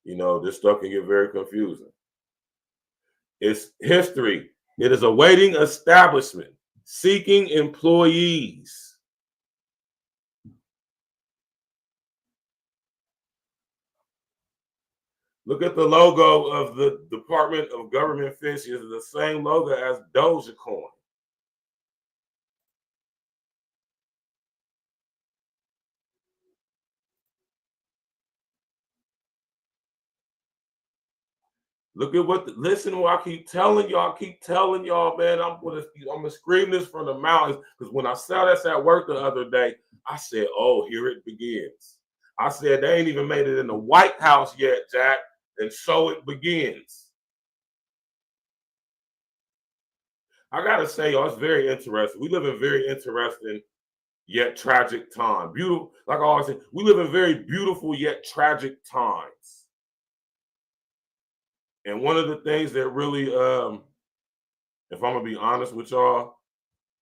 you know, this stuff can get very confusing. It's history. It is a waiting establishment seeking employees. Look at the logo of the Department of Government Efficiency. It's the same logo as Dogecoin. Look at listen to what I keep telling y'all, man. I'm gonna scream this from the mountains because when I saw this at work the other day, I said, oh, here it begins. I said, they ain't even made it in the White House yet, Jack, and so it begins. I gotta say, y'all, it's very interesting. We live in very interesting yet tragic time. Beautiful, like I always say, we live in very beautiful yet tragic times. And one of the things that really, if I'm gonna be honest with y'all,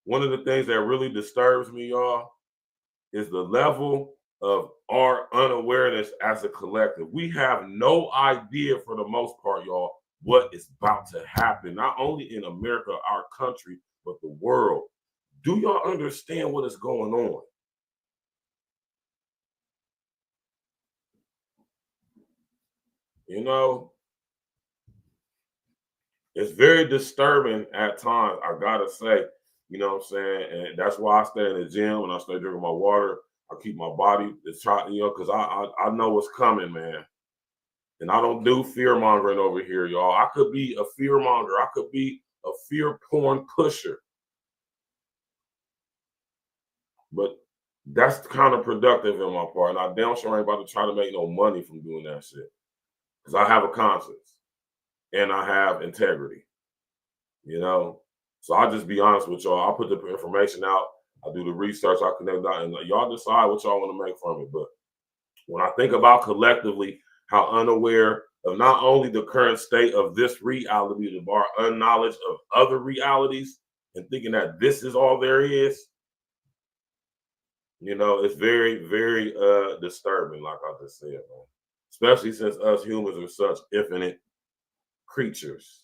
one of the things that really disturbs me, y'all, is the level of our unawareness as a collective. We have no idea, for the most part, y'all, what is about to happen, not only in America, our country, but the world. Do y'all understand what is going on? You know, it's very disturbing at times, I gotta say, you know what I'm saying? And that's why I stay in the gym and I stay drinking my water. I keep my body, you know, because I know what's coming, man. And I don't do fear mongering over here, y'all. I could be a fear monger. I could be a fear porn pusher. But that's counterproductive in my part. And I damn sure ain't about to try to make no money from doing that shit. Because I have a conscience and I have integrity, you know? So I'll just be honest with y'all. I'll put the information out. I do the research. I connect out. And y'all decide what y'all want to make from it. But when I think about collectively how unaware of not only the current state of this reality, but our unknowledge of other realities and thinking that this is all there is, You know, it's very, very disturbing, like I just said, man. Especially since us humans are such infinite creatures,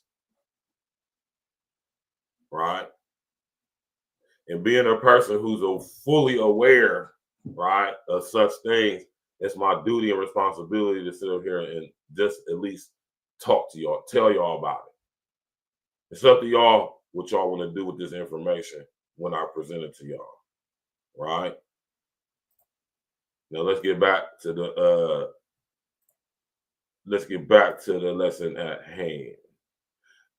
right? And being a person who's fully aware, right, of such things, it's my duty and responsibility to sit up here and just at least talk to y'all, tell y'all about it. It's up to y'all what y'all want to do with this information when I present it to y'all, right? Now let's get back to the lesson at hand.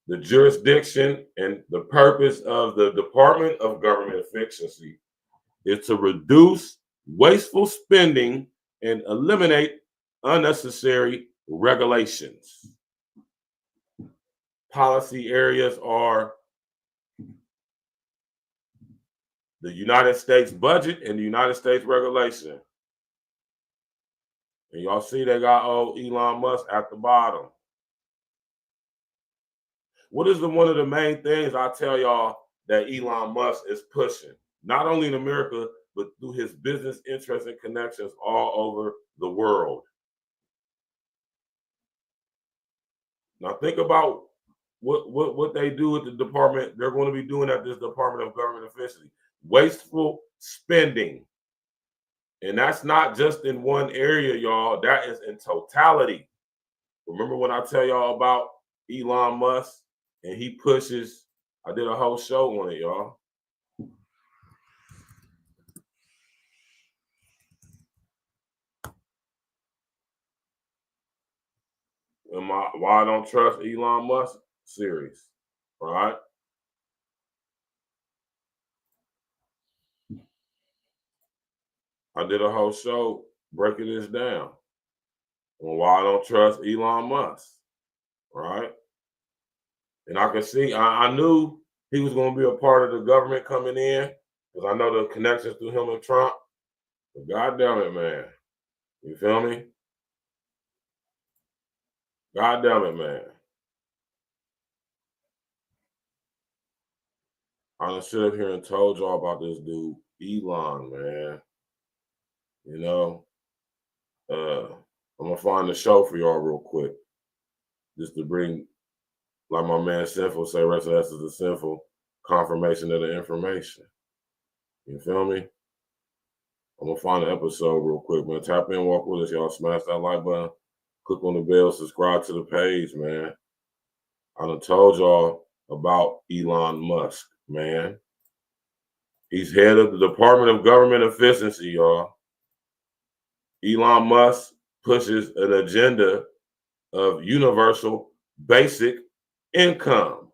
The jurisdiction and the purpose of the Department of Government Efficiency is to reduce wasteful spending and eliminate unnecessary regulations. Policy areas are the United States budget and the United States regulation. And y'all see they got old Elon Musk at the bottom. What is one of the main things I tell y'all that Elon Musk is pushing? Not only in America, but through his business interests and connections all over the world. Now think about what they do at the department. They're going to be doing at this Department of Government Efficiency. Wasteful spending. And that's not just in one area, y'all. That is in totality. Remember when I tell y'all about Elon Musk and he pushes, I did a whole show on it, y'all. Why I don't trust Elon Musk series, right? I did a whole show breaking this down on why I don't trust Elon Musk, right? And I could see, I knew he was going to be a part of the government coming in because I know the connections through him and Trump. But God damn it, man. You feel me? God damn it, man. I done sit up here and told y'all about this dude, Elon, man. You know, I'm going to find the show for y'all real quick. Just to bring, like my man Sinful say, rest of us is the sinful confirmation of the information. You feel me? I'm going to find the episode real quick, man. Tap in, walk with us, y'all. Smash that like button. Click on the bell, subscribe to the page, man. I done told y'all about Elon Musk, man. He's head of the Department of Government Efficiency, y'all. Elon Musk pushes an agenda of universal basic income.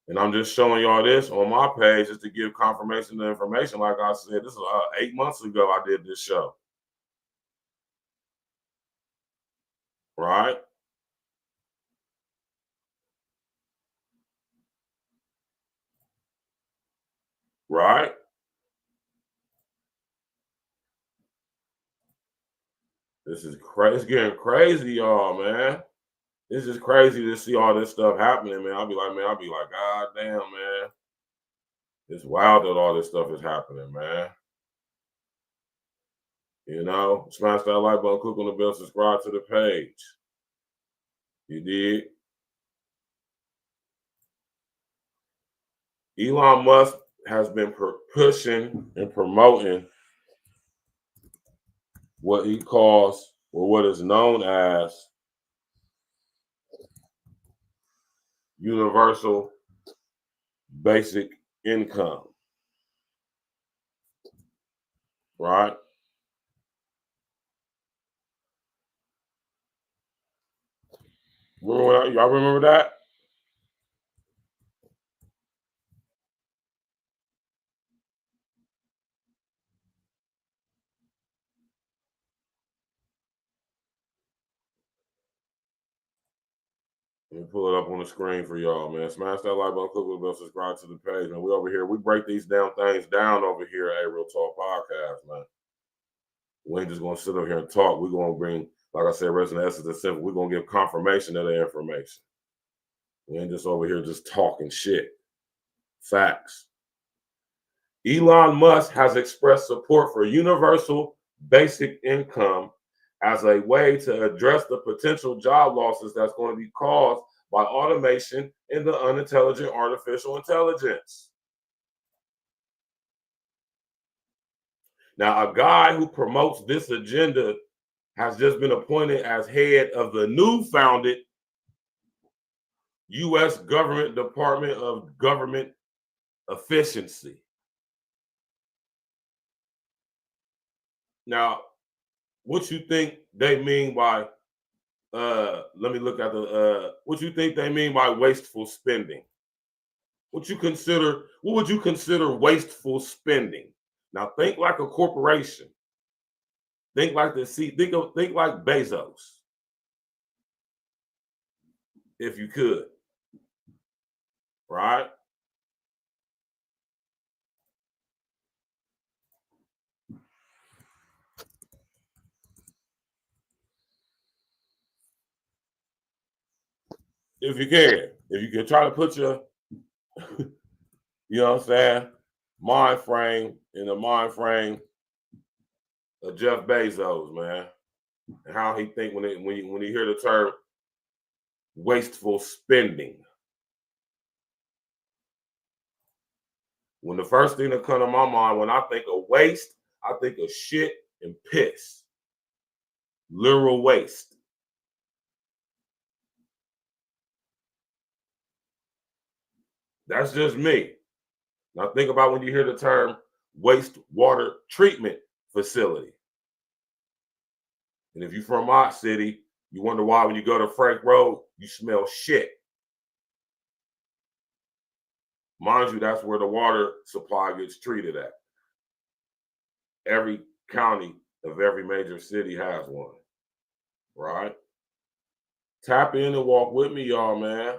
And I'm just showing y'all this on my page just to give confirmation of information. Like I said, this is 8 months ago I did this show. Right? Right? This is crazy. It's getting crazy, y'all, man. This is crazy to see all this stuff happening, man. I'll be like, God damn, man. It's wild that all this stuff is happening, man. You know, smash that like button, click on the bell, subscribe to the page. You did. Elon Musk has been pushing and promoting what he calls, or what is known as, universal basic income. Right? Y'all remember that? Let me pull it up on the screen for y'all, man. Smash that like button, click on the bell, subscribe to the page. And we over here, we break these things down over here at Real Talk Podcast, man. We ain't just gonna sit up here and talk. We're gonna bring, like I said, resident essence and simple. We're gonna give confirmation of the information. We ain't just over here just talking shit. Facts. Elon Musk has expressed support for universal basic income as a way to address the potential job losses that's going to be caused by automation and the unintelligent artificial intelligence. Now, a guy who promotes this agenda has just been appointed as head of the new founded U.S. Government Department of Government Efficiency. Now, what you think they mean by, let me look at the, what you think they mean by wasteful spending? What would you consider wasteful spending? Now think like a corporation. Think like think like Bezos. If you could. Right? If you can try to put your, you know what I'm saying, mind frame in the mind frame of Jeff Bezos, man, and how he think when you hear the term wasteful spending. When the first thing that comes to my mind when I think of waste, I think of shit and piss. Literal waste. That's just me. Now think about when you hear the term wastewater treatment facility. And if you're from my city, you wonder why when you go to Frank Road, you smell shit. Mind you, that's where the water supply gets treated at. Every county of every major city has one, right? Tap in and walk with me, y'all, man.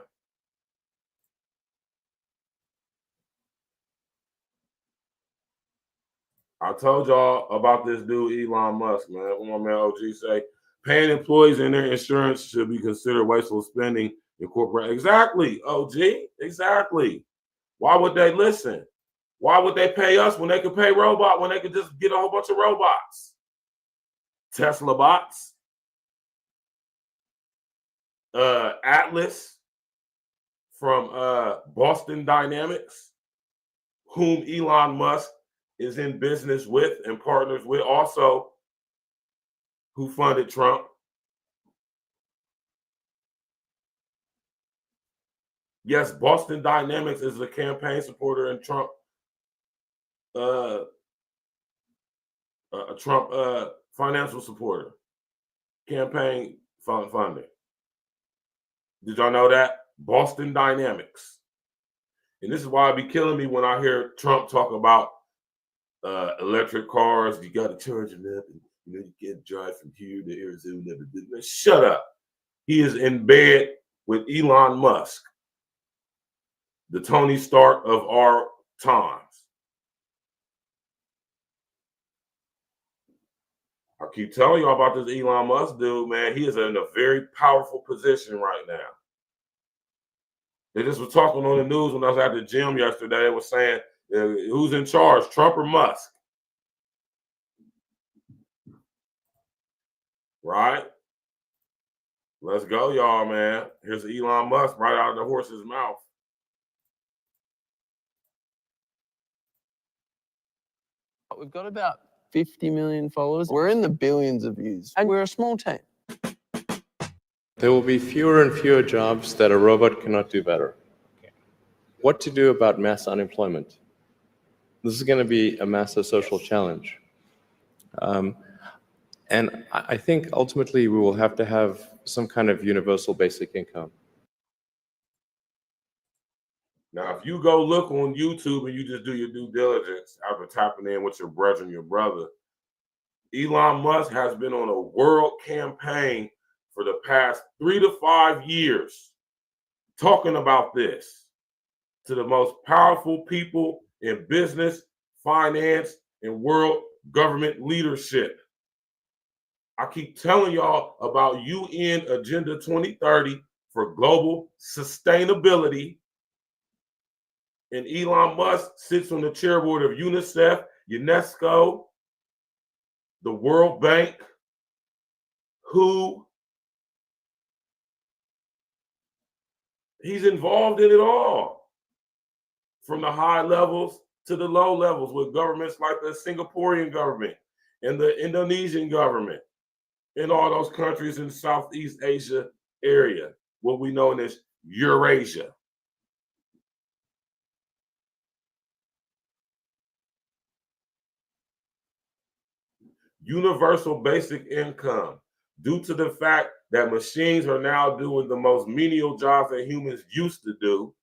I told y'all about this dude, Elon Musk, man. What my man OG say, paying employees and their insurance should be considered wasteful spending in corporate. Exactly, OG, exactly. Why would they listen? Why would they pay us when they could pay robot, when they could just get a whole bunch of robots? Tesla bots, Atlas from Boston Dynamics, whom Elon Musk is in business with and partners with, also who funded Trump. Yes, Boston Dynamics is a campaign supporter and Trump, a Trump financial supporter, campaign funding. Did y'all know that? Boston Dynamics. And this is why it be killing me when I hear Trump talk about electric cars. You got to charge them up, and you can't drive from here to Arizona. Shut up. He is in bed with Elon Musk, the Tony Stark of our times. I keep telling y'all about this Elon Musk dude, man. He is in a very powerful position right now. They just were talking on the news when I was at the gym yesterday. They were saying, who's in charge, Trump or Musk? Right? Let's go, y'all, man. Here's Elon Musk right out of the horse's mouth. We've got about 50 million followers. We're in the billions of views, and we're a small team. There will be fewer and fewer jobs that a robot cannot do better. What to do about mass unemployment? This is going to be a massive social challenge. And I think ultimately we will have to have some kind of universal basic income. Now, if you go look on YouTube and you just do your due diligence after tapping in with your brethren, your brother, Elon Musk has been on a world campaign for the past 3 to 5 years talking about this to the most powerful people in business, finance, and world government leadership. I keep telling y'all about UN Agenda 2030 for global sustainability. And Elon Musk sits on the chairboard of UNICEF, UNESCO, the World Bank, WHO. He's involved in it all, from the high levels to the low levels, with governments like the Singaporean government and the Indonesian government, in all those countries in Southeast Asia area, what we know as Eurasia. Universal basic income, due to the fact that machines are now doing the most menial jobs that humans used to do.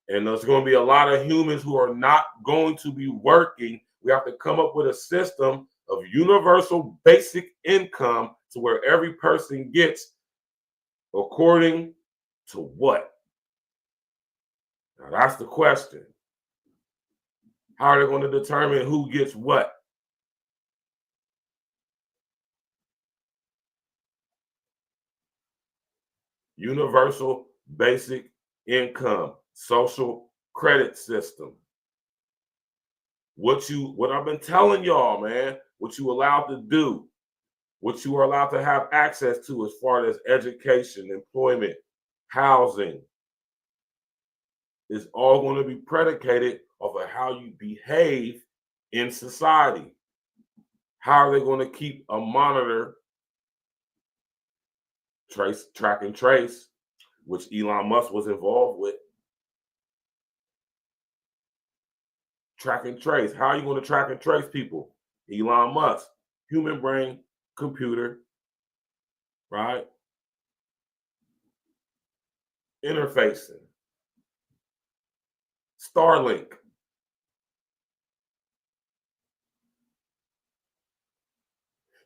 And there's going to be a lot of humans who are not going to be working. We have to come up with a system of universal basic income to where every person gets according to what? Now that's the question. How are they going to determine who gets what? Universal basic income, social credit system. What I've been telling y'all, man, what you allowed to do, what you are allowed to have access to as far as education, employment, housing, is all going to be predicated off of how you behave in society. How are they going to keep a monitor, track and trace, which Elon Musk was involved with? Track and trace. How are you going to track and trace people? Elon Musk, human brain, computer, right? Interfacing. Starlink.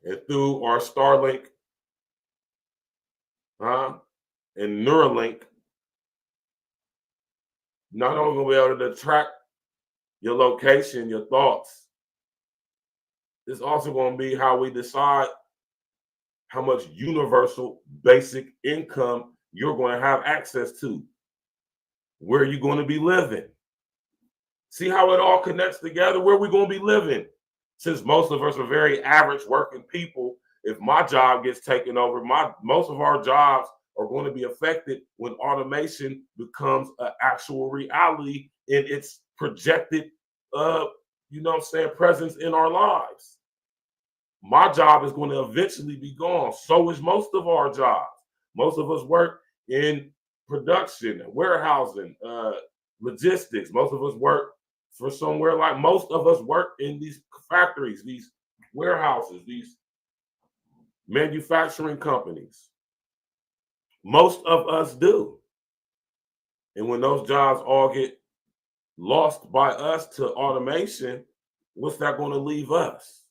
And through our Starlink, and Neuralink, not only going to be able to track your location, your thoughts, it's also going to be how we decide how much universal basic income you're going to have access to. Where are you going to be living? See how it all connects together? Where are we going to be living? Since most of us are very average working people, if my job gets taken over, most of our jobs are going to be affected when automation becomes an actual reality in its projected, presence in our lives. My job is going to eventually be gone. So is most of our jobs. Most of us work in production, warehousing, logistics. Most of us work for somewhere like, most of us work in these factories, these warehouses, these manufacturing companies. Most of us do. And when those jobs all get lost by us to automation, what's that going to leave us?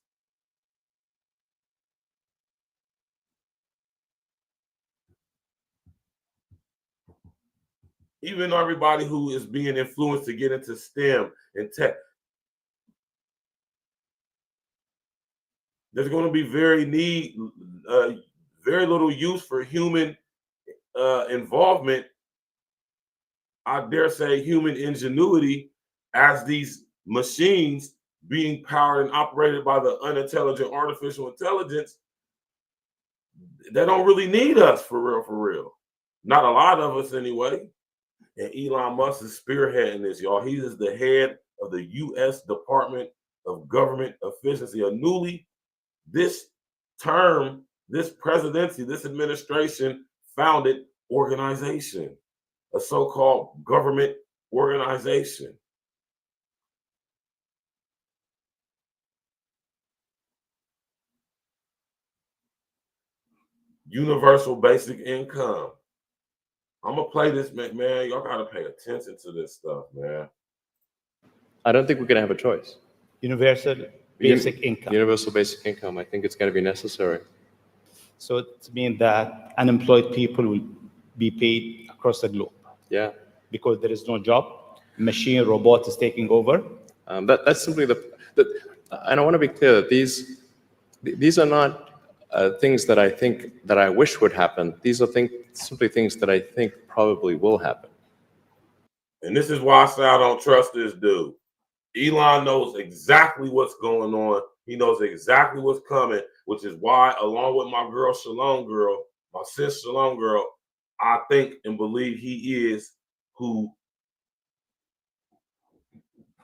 Even everybody who is being influenced to get into STEM and tech, there's going to be very little use for human involvement. I dare say human ingenuity, as these machines being powered and operated by the unintelligent artificial intelligence, they don't really need us for real. Not a lot of us anyway. And Elon Musk is spearheading this, y'all. He is the head of the U.S. Department of Government Efficiency, this presidency, this administration founded organization, a so-called government organization. Universal basic income. I'm gonna play this, man. Y'all gotta pay attention to this stuff, man. I don't think we're gonna have a choice. Universal basic income. Universal basic income. I think it's gonna be necessary. So it means that unemployed people will be paid across the globe. Yeah. Because there is no job, machine, robot is taking over. That's simply and I want to be clear that these are not things that I think that I wish would happen. These are simply things that I think probably will happen. And this is why I say I don't trust this dude. Elon knows exactly what's going on. He knows exactly what's coming, which is why, along with my girl Shalom Girl, my sis Shalom Girl, I think and believe he is who,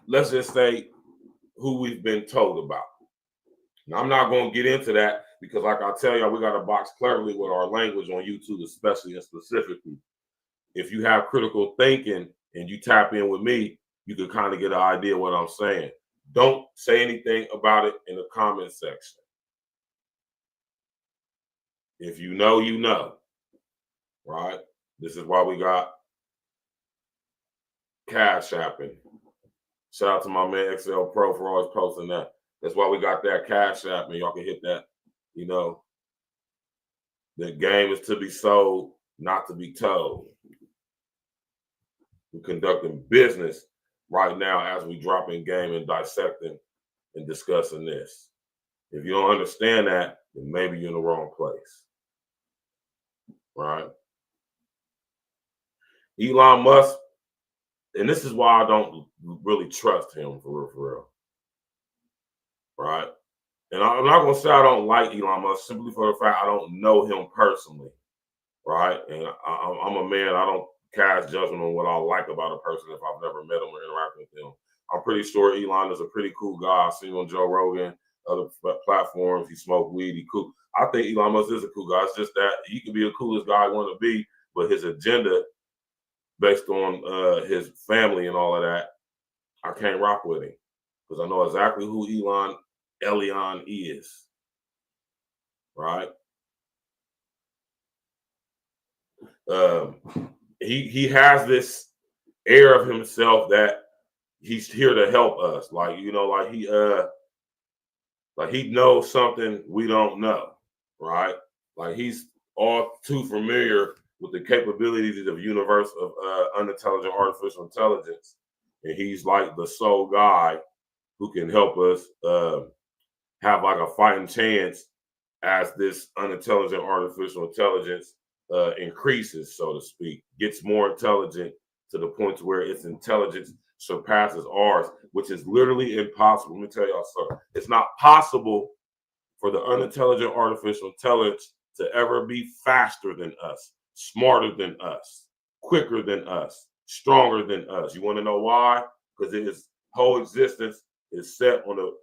let's just say, who we've been told about. Now, I'm not going to get into that because, like I tell y'all, we got to box cleverly with our language on YouTube, especially and specifically. If you have critical thinking and you tap in with me, you can kind of get an idea of what I'm saying. Don't say anything about it in the comment section. If you know, you know, right? This is why we got Cash Apping. Shout out to my man XL Pro for always posting that. That's why we got that Cash App, and y'all can hit that. You know, the game is to be sold, not to be told. We're conducting business right now as we drop in game and dissecting and discussing this. If you don't understand that, then maybe you're in the wrong place. Right? Elon Musk, and this is why I don't really trust him for real. Right? And I'm not going to say I don't like Elon Musk simply for the fact I don't know him personally. Right? And I'm a man, I don't cast judgment on what I like about a person if I've never met him or interacted with him. I'm pretty sure Elon is a pretty cool guy. I've seen him on Joe Rogan, other platforms. He smoked weed. He cool. I think Elon Musk is a cool guy. It's just that he could be the coolest guy I want to be, but his agenda, based on his family and all of that, I can't rock with him because I know exactly who Elon is. Right? He has this air of himself that he's here to help us. Like, you know, like he knows something we don't know, right? Like he's all too familiar with the capabilities of universe of unintelligent artificial intelligence. And he's like the sole guy who can help us have like a fighting chance as this unintelligent artificial intelligence increases, so to speak, gets more intelligent to the point to where its intelligence surpasses ours, which is literally impossible. Let me tell y'all something. It's not possible for the unintelligent artificial intelligence to ever be faster than us, smarter than us, quicker than us, stronger than us. You want to know why? Because its whole existence is set on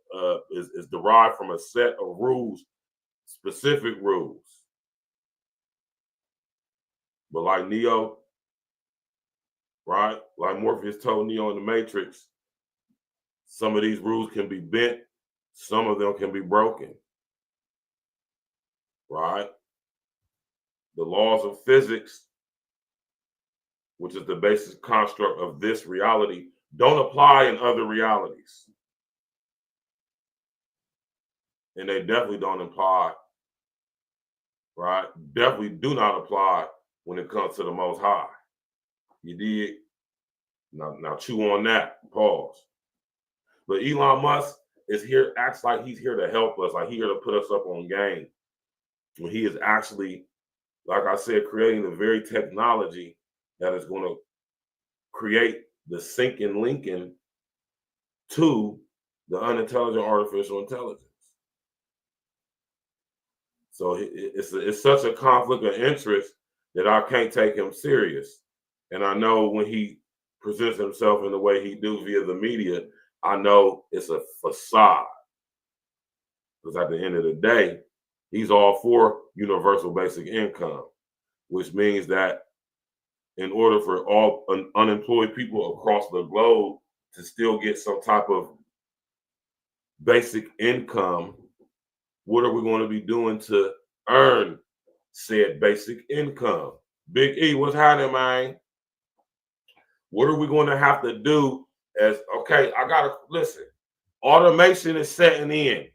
is derived from a set of rules, specific rules. But like Neo, right? Like Morpheus told Neo in the Matrix, some of these rules can be bent, some of them can be broken. Right? The laws of physics, which is the basic construct of this reality, don't apply in other realities. And they definitely don't apply, right? Definitely do not apply when it comes to the Most High. You dig? Now chew on that. Pause. But Elon Musk is here, acts like he's here to help us, like he's here to put us up on game. When he is actually, like I said, creating the very technology that is going to create the sinking Lincoln to the unintelligent artificial intelligence. So it's such a conflict of interest that I can't take him serious. And I know when he presents himself in the way he do via the media, I know it's a facade. Because at the end of the day, he's all for universal basic income, which means that in order for all unemployed people across the globe to still get some type of basic income, what are we going to be doing to earn said basic income? Big E, what's happening, man? What are we going to have to do as, okay, I got to, listen, automation is setting in.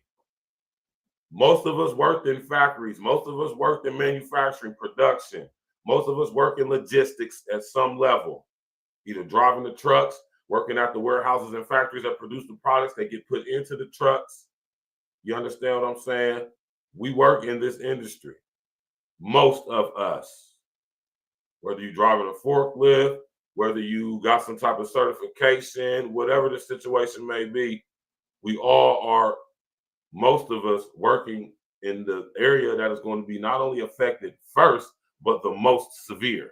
Most of us worked in factories. Most of us worked in manufacturing production. Most of us work in logistics at some level, either driving the trucks, working at the warehouses and factories that produce the products that get put into the trucks. You understand what I'm saying? We work in this industry. Most of us, whether you're driving a forklift, whether you got some type of certification, whatever the situation may be, we all are, most of us, working in the area that is going to be not only affected first, but the most severe.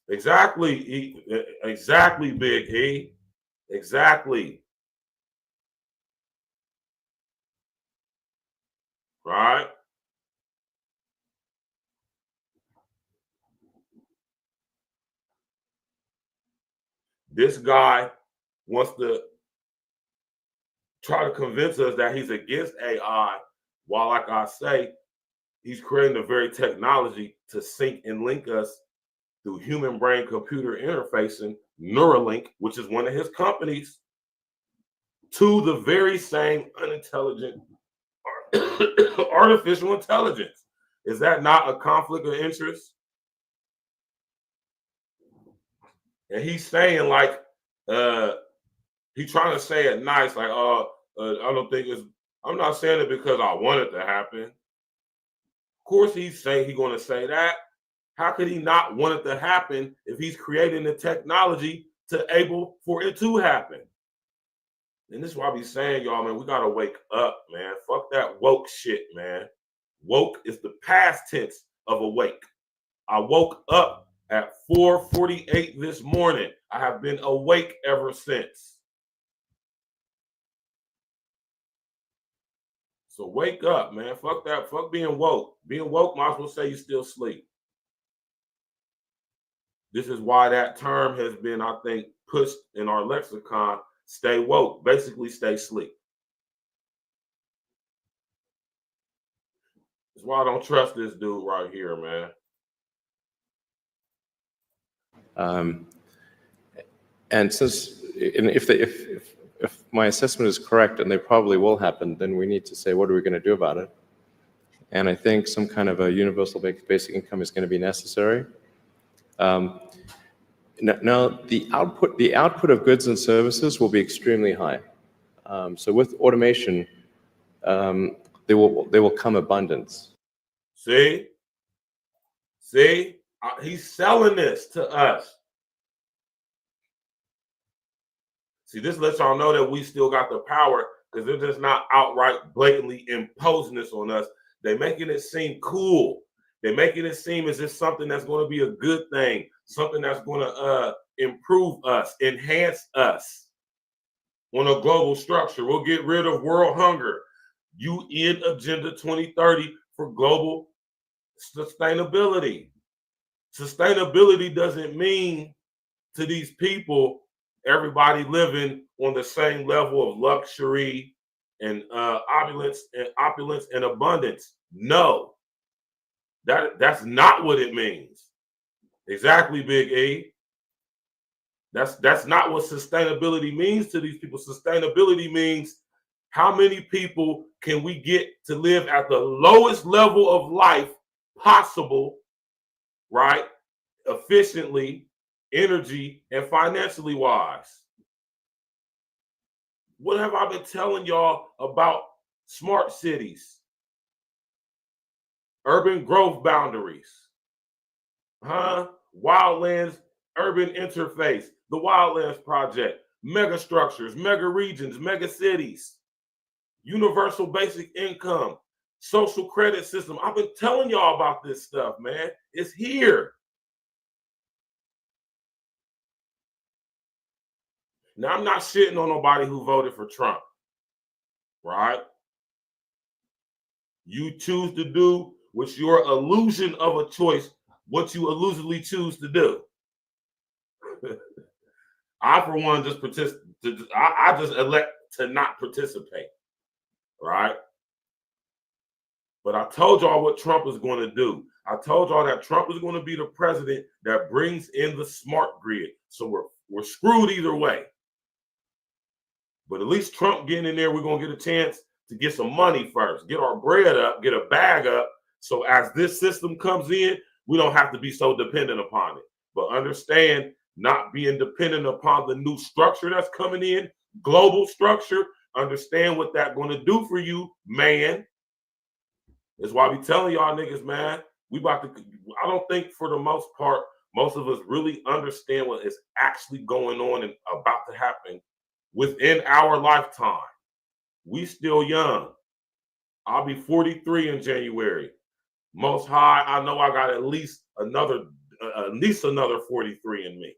Exactly, exactly, Big E. Exactly. Right? This guy wants to try to convince us that he's against AI, while, like I say, he's creating the very technology to sync and link us through human brain computer interfacing, Neuralink, which is one of his companies, to the very same unintelligent artificial intelligence. Is that not a conflict of interest? And he's saying, like, he's trying to say it nice, like, I don't think it's, I'm not saying it because I want it to happen. Of course he's saying he's going to say that. How could he not want it to happen if he's creating the technology to able for it to happen? And this is why I be saying, y'all, man, we got to wake up, man. Fuck that woke shit, man. Woke is the past tense of awake. I woke up at 4:48 this morning. I have been awake ever since. So wake up, man. Fuck that. Fuck being woke. Being woke might as well say you still sleep. This is why that term has been, I think, pushed in our lexicon. Stay woke. Basically, stay asleep. That's why I don't trust this dude right here, man. And since, if my assessment is correct, and they probably will happen, then we need to say, what are we going to do about it? And I think some kind of a universal basic income is going to be necessary. Now, the output of goods and services will be extremely high. So with automation, there will come abundance. See, he's selling this to us. See, this lets y'all know that we still got the power, because they're just not outright blatantly imposing this on us. They're making it seem cool. They're making it seem as if something that's going to be a good thing, something that's going to improve us, enhance us on a global structure. We'll get rid of world hunger. UN Agenda 2030 for global sustainability. Sustainability doesn't mean to these people everybody living on the same level of luxury and opulence and abundance. No, that's not what it means. Exactly, Big E. That's not what sustainability means to these people. Sustainability means how many people can we get to live at the lowest level of life possible, right? Efficiently, energy, and financially wise. What have I been telling y'all about smart cities? Urban growth boundaries. Wildlands urban interface, the Wildlands Project, mega structures, mega regions, mega cities, universal basic income, social credit system. I've been telling y'all about this stuff, man. It's here. Now, I'm not shitting on nobody who voted for Trump, right? You choose to do with your illusion of a choice what you illusively choose to do. I, for one, just I just elect to not participate, right? But I told y'all what Trump is going to do. I told y'all that Trump is going to be the president that brings in the smart grid. So we're screwed either way. But at least Trump getting in there, we're going to get a chance to get some money first, get our bread up, get a bag up. So as this system comes in, we don't have to be so dependent upon it. But understand, not being dependent upon the new structure that's coming in, global structure, understand what that's going to do for you, man. That's why we telling y'all niggas, man, we about to, I don't think for the most part, most of us really understand what is actually going on and about to happen within our lifetime. We still young. I'll be 43 in January. Most High, I know I got at least another 43 in me.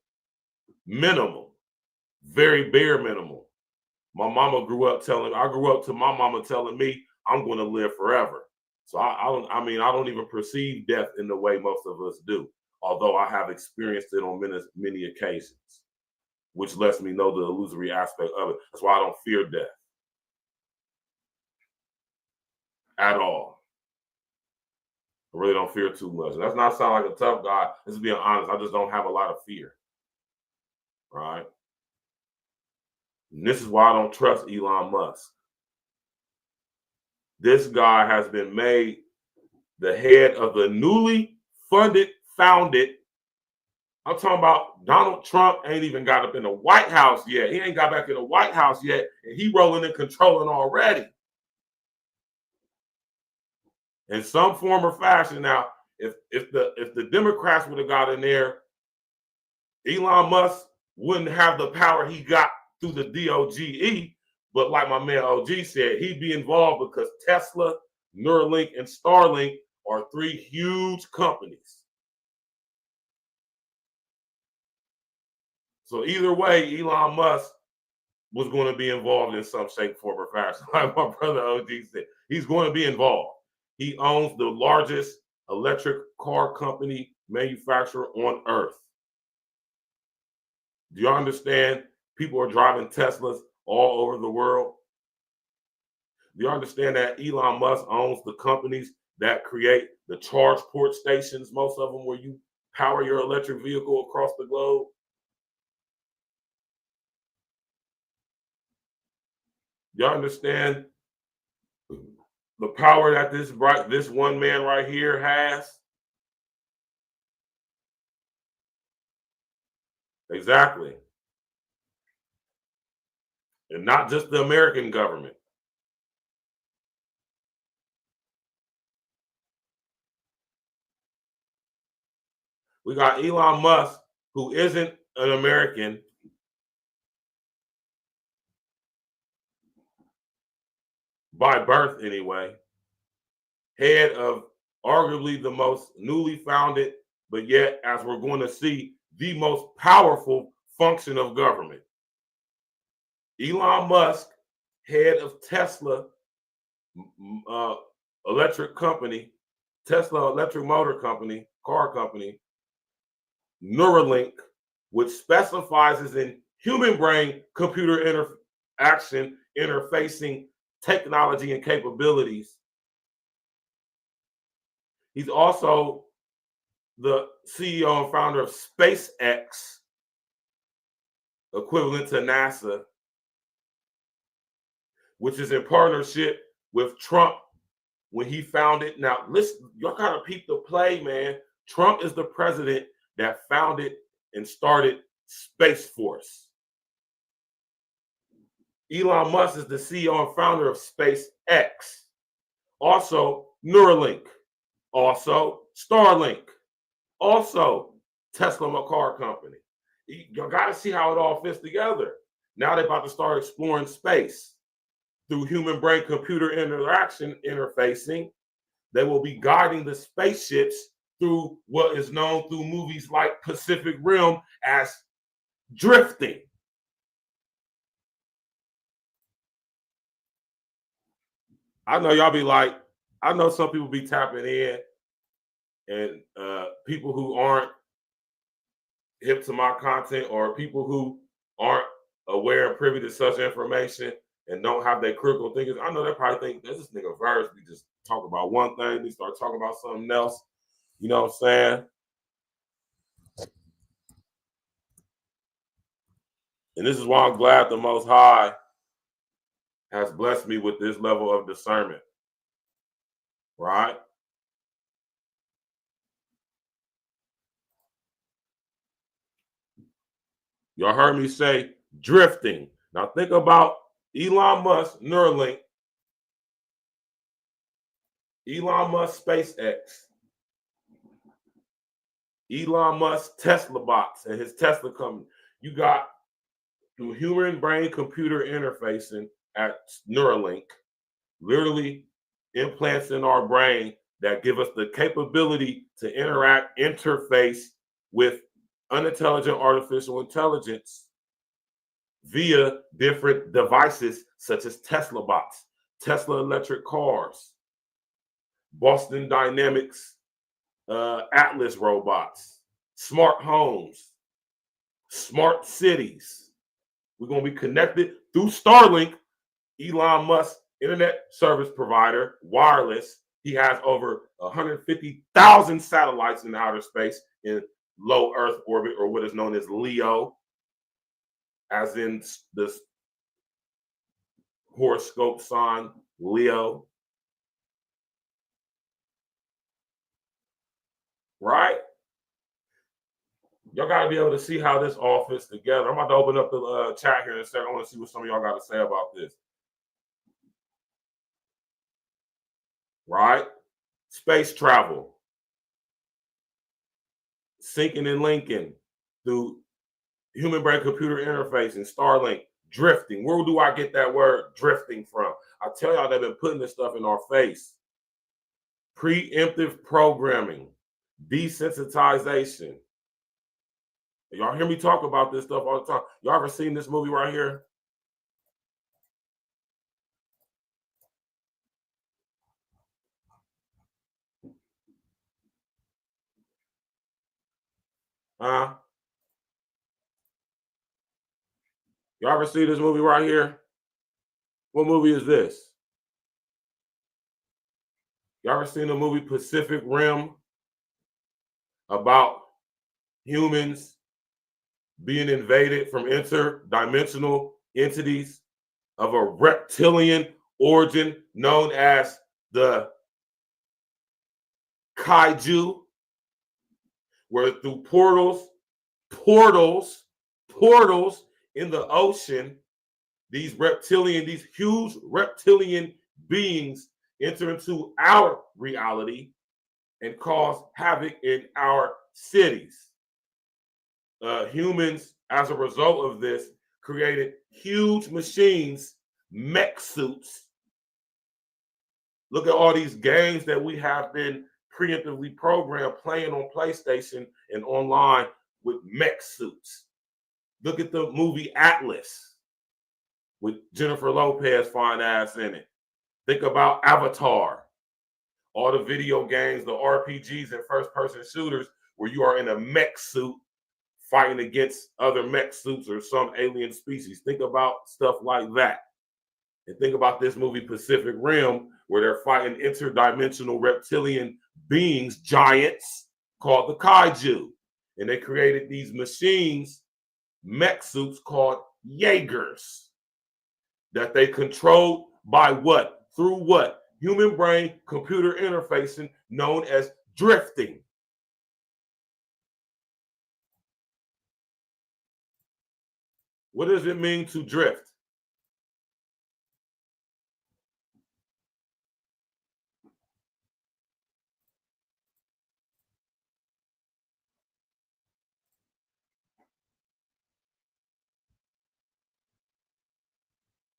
Minimum. Very bare minimum. My mama grew up I grew up to my mama telling me I'm going to live forever. So I don't even perceive death in the way most of us do, although I have experienced it on many occasions, which lets me know the illusory aspect of it. That's why I don't fear death at all. I really don't fear too much. That's not sound like a tough guy. This is being honest. I just don't have a lot of fear. Right? And this is why I don't trust Elon Musk. This guy has been made the head of the newly founded. I'm talking about Donald Trump ain't even got up in the White House yet. He ain't got back in the White House yet, and he rolling and controlling already. In some form or fashion. Now, if the Democrats would have got in there, Elon Musk wouldn't have the power he got through the DOGE. But like my man OG said, he'd be involved because Tesla, Neuralink, and Starlink are 3 huge companies. So either way, Elon Musk was going to be involved in some shape, form, or fashion. Like my brother OG said, he's going to be involved. He owns the largest electric car company manufacturer on earth. Do you understand? People are driving Teslas all over the world. Do you understand that Elon Musk owns the companies that create the charge port stations, most of them where you power your electric vehicle across the globe? Do you understand the power that this one man right here has? Exactly. And not just the American government. We got Elon Musk, who isn't an American, by birth anyway, head of arguably the most newly founded, but yet, as we're going to see, the most powerful function of government. Elon Musk, head of Tesla electric company, Tesla electric motor company, car company, Neuralink, which specializes in human brain computer interaction, interfacing technology and capabilities. He's also the CEO and founder of SpaceX, equivalent to NASA, which is in partnership with Trump when he founded. Now, listen, y'all gotta peep the play, man. Trump is the president that founded and started Space Force. Elon Musk is the CEO and founder of SpaceX. Also, Neuralink. Also, Starlink. Also, Tesla car company. You got to see how it all fits together. Now they're about to start exploring space through human brain computer interaction interfacing. They will be guiding the spaceships through what is known through movies like Pacific Rim as drifting. I know y'all be like, I know some people be tapping in, and people who aren't hip to my content, or people who aren't aware and privy to such information and don't have their critical thinking, I know they probably think this nigga Verse, we just talk about one thing, we start talking about something else. You know what I'm saying? And this is why I'm glad the Most High has blessed me with this level of discernment. Right? Y'all heard me say drifting. Now think about Elon Musk, Neuralink, Elon Musk, SpaceX, Elon Musk Tesla bots and his Tesla company. You got through human brain computer interfacing at Neuralink, literally implants in our brain that give us the capability to interact, interface with unintelligent artificial intelligence via different devices such as Tesla bots, Tesla electric cars, Boston Dynamics Atlas robots, smart homes, smart cities. We're going to be connected through Starlink, Elon Musk internet service provider, wireless. He has over 150,000 satellites in outer space in low Earth orbit, or what is known as LEO, as in the horoscope sign Leo. Right? Y'all got to be able to see how this all fits together. I'm about to open up the chat here in a second. I want to see what some of y'all got to say about this. Right? Space travel. Syncing and linking through human brain computer interfacing, Starlink, drifting. Where do I get that word drifting from? I tell y'all they've been putting this stuff in our face. Preemptive programming, desensitization. Y'all hear me talk about this stuff all the time. Y'all ever seen this movie right here? Huh? Y'all ever see this movie right here? What movie is this? Y'all ever seen the movie Pacific Rim about humans being invaded from interdimensional entities of a reptilian origin known as the kaiju, where through portals in the ocean, these huge reptilian beings enter into our reality and cause havoc in our cities. Humans, as a result of this, created huge machines, mech suits. Look at all these games that we have been preemptively programmed playing on PlayStation and online with mech suits. Look at the movie Atlas with Jennifer Lopez fine ass in it. Think about Avatar. All the video games, the RPGs and first-person shooters where you are in a mech suit fighting against other mech suits or some alien species. Think about stuff like that. And think about this movie Pacific Rim, where they're fighting interdimensional reptilian beings, giants, called the kaiju. And they created these machines, mech suits called Jaegers, that they controlled by what? Through what? Human brain computer interfacing known as drifting. What does it mean to drift?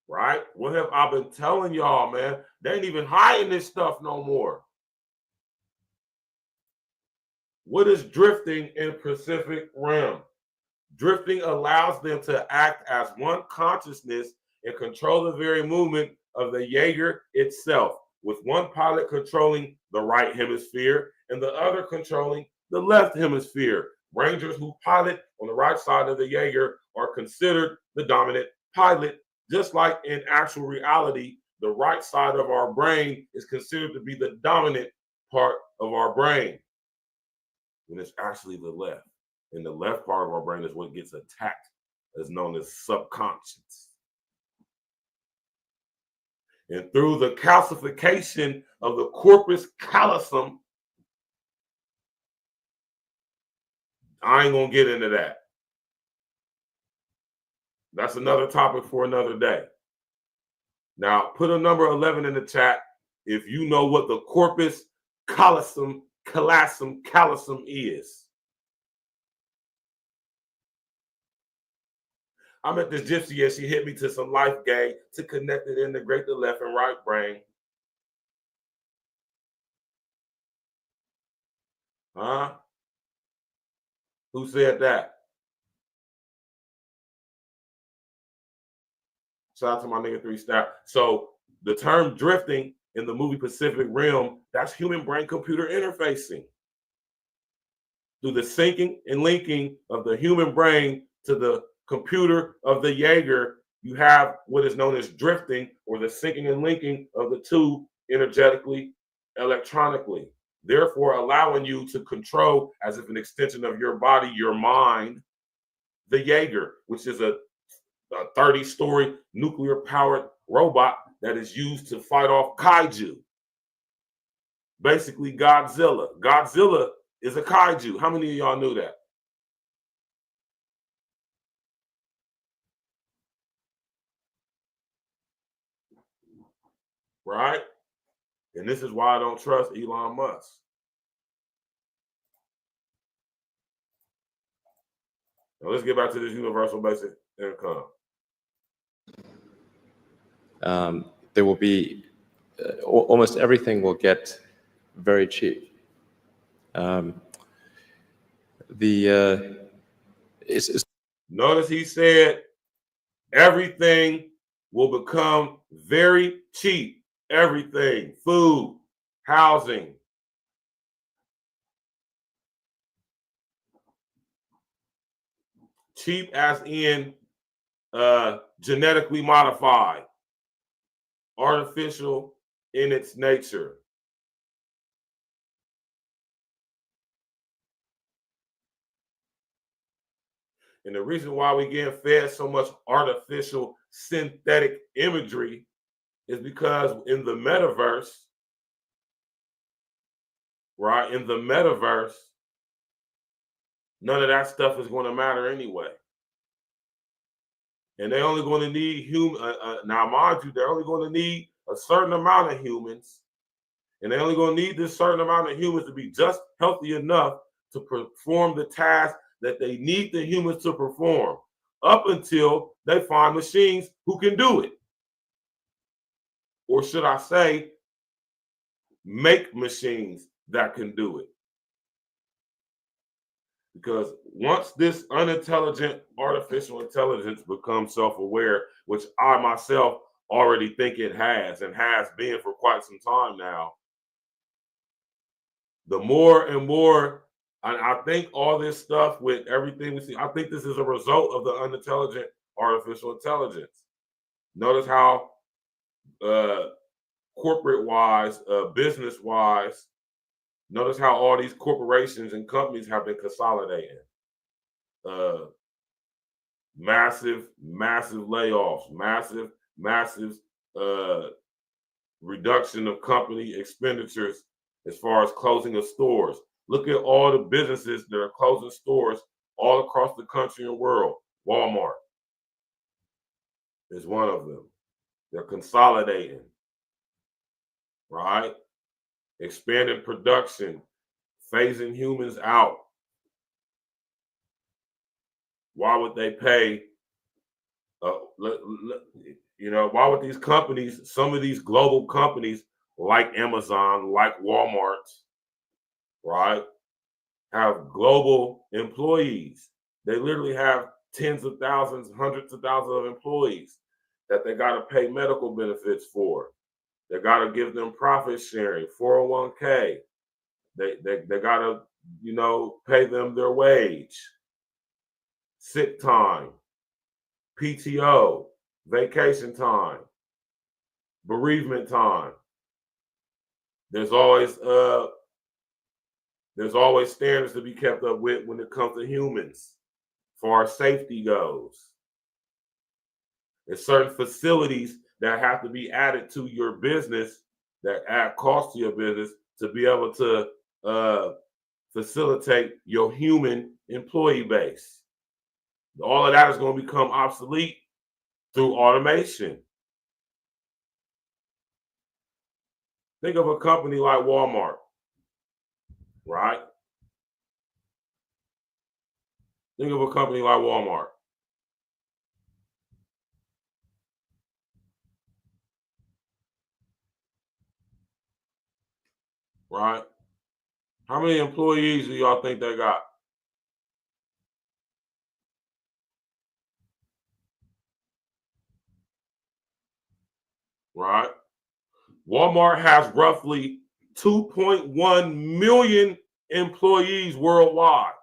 Right? What have I been telling y'all, man? They ain't even hiding this stuff no more. What is drifting in Pacific Rim? Drifting allows them to act as one consciousness and control the very movement of the Jaeger itself, with one pilot controlling the right hemisphere and the other controlling the left hemisphere. Rangers who pilot on the right side of the Jaeger are considered the dominant pilot, just like in actual reality, the right side of our brain is considered to be the dominant part of our brain, when it's actually the left. And the left part of our brain is what gets attacked, as known as subconscious. And through the calcification of the corpus callosum, I ain't gonna get into that. That's another topic for another day. Now, put a number 11 in the chat if you know what the corpus callosum is. I met this gypsy and she hit me to some life game to connect it, integrate the left and right brain. Huh? Who said that? Shout out to my nigga 3 Star. So the term drifting in the movie Pacific Rim, that's human brain computer interfacing. Through the syncing and linking of the human brain to the computer of the Jaeger, you have what is known as drifting, or the syncing and linking of the two energetically, electronically, therefore allowing you to control, as if an extension of your body, your mind, the Jaeger, which is a 30-story nuclear-powered robot that is used to fight off kaiju. Basically, Godzilla. Godzilla is a kaiju. How many of y'all knew that? Right? And this is why I don't trust Elon Musk. Now let's get back to this universal basic income. There will be almost everything will get very cheap. Notice he said everything will become very cheap. Everything, food, housing. Cheap as in genetically modified, artificial in its nature. And the reason why we get fed so much artificial synthetic imagery is because in the metaverse, right, in the metaverse, none of that stuff is going to matter anyway. And they're only going to need now, mind you, they're only going to need a certain amount of humans. And they're only going to need this certain amount of humans to be just healthy enough to perform the task that they need the humans to perform, up until they find machines who can do it. Or should I say, make machines that can do it. Because once this unintelligent artificial intelligence becomes self-aware, which I myself already think it has and has been for quite some time now, the more and more, and I think all this stuff with everything we see, I think this is a result of the unintelligent artificial intelligence. Notice how corporate-wise, business-wise, notice how all these corporations and companies have been consolidating. Massive layoffs, massive reduction of company expenditures as far as closing of stores. Look at all the businesses that are closing stores all across the country and world. Walmart is one of them. They're consolidating, right? Expanding production, phasing humans out. Why would they pay? Why would these companies, some of these global companies like Amazon, like Walmart, right, have global employees? They literally have tens of thousands, hundreds of thousands of employees that they got to pay medical benefits for. They got to give them profit sharing, 401k. They got to, pay them their wage, sick time, PTO, vacation time, bereavement time. There's always standards to be kept up with when it comes to humans, as far as safety goes. There's certain facilities that have to be added to your business that add cost to your business to be able to facilitate your human employee base. All of that is going to become obsolete through automation. Think of a company like Walmart, right? Think of a company like Walmart. right? How many employees do y'all think they got? Right? Walmart has roughly 2.1 million employees worldwide,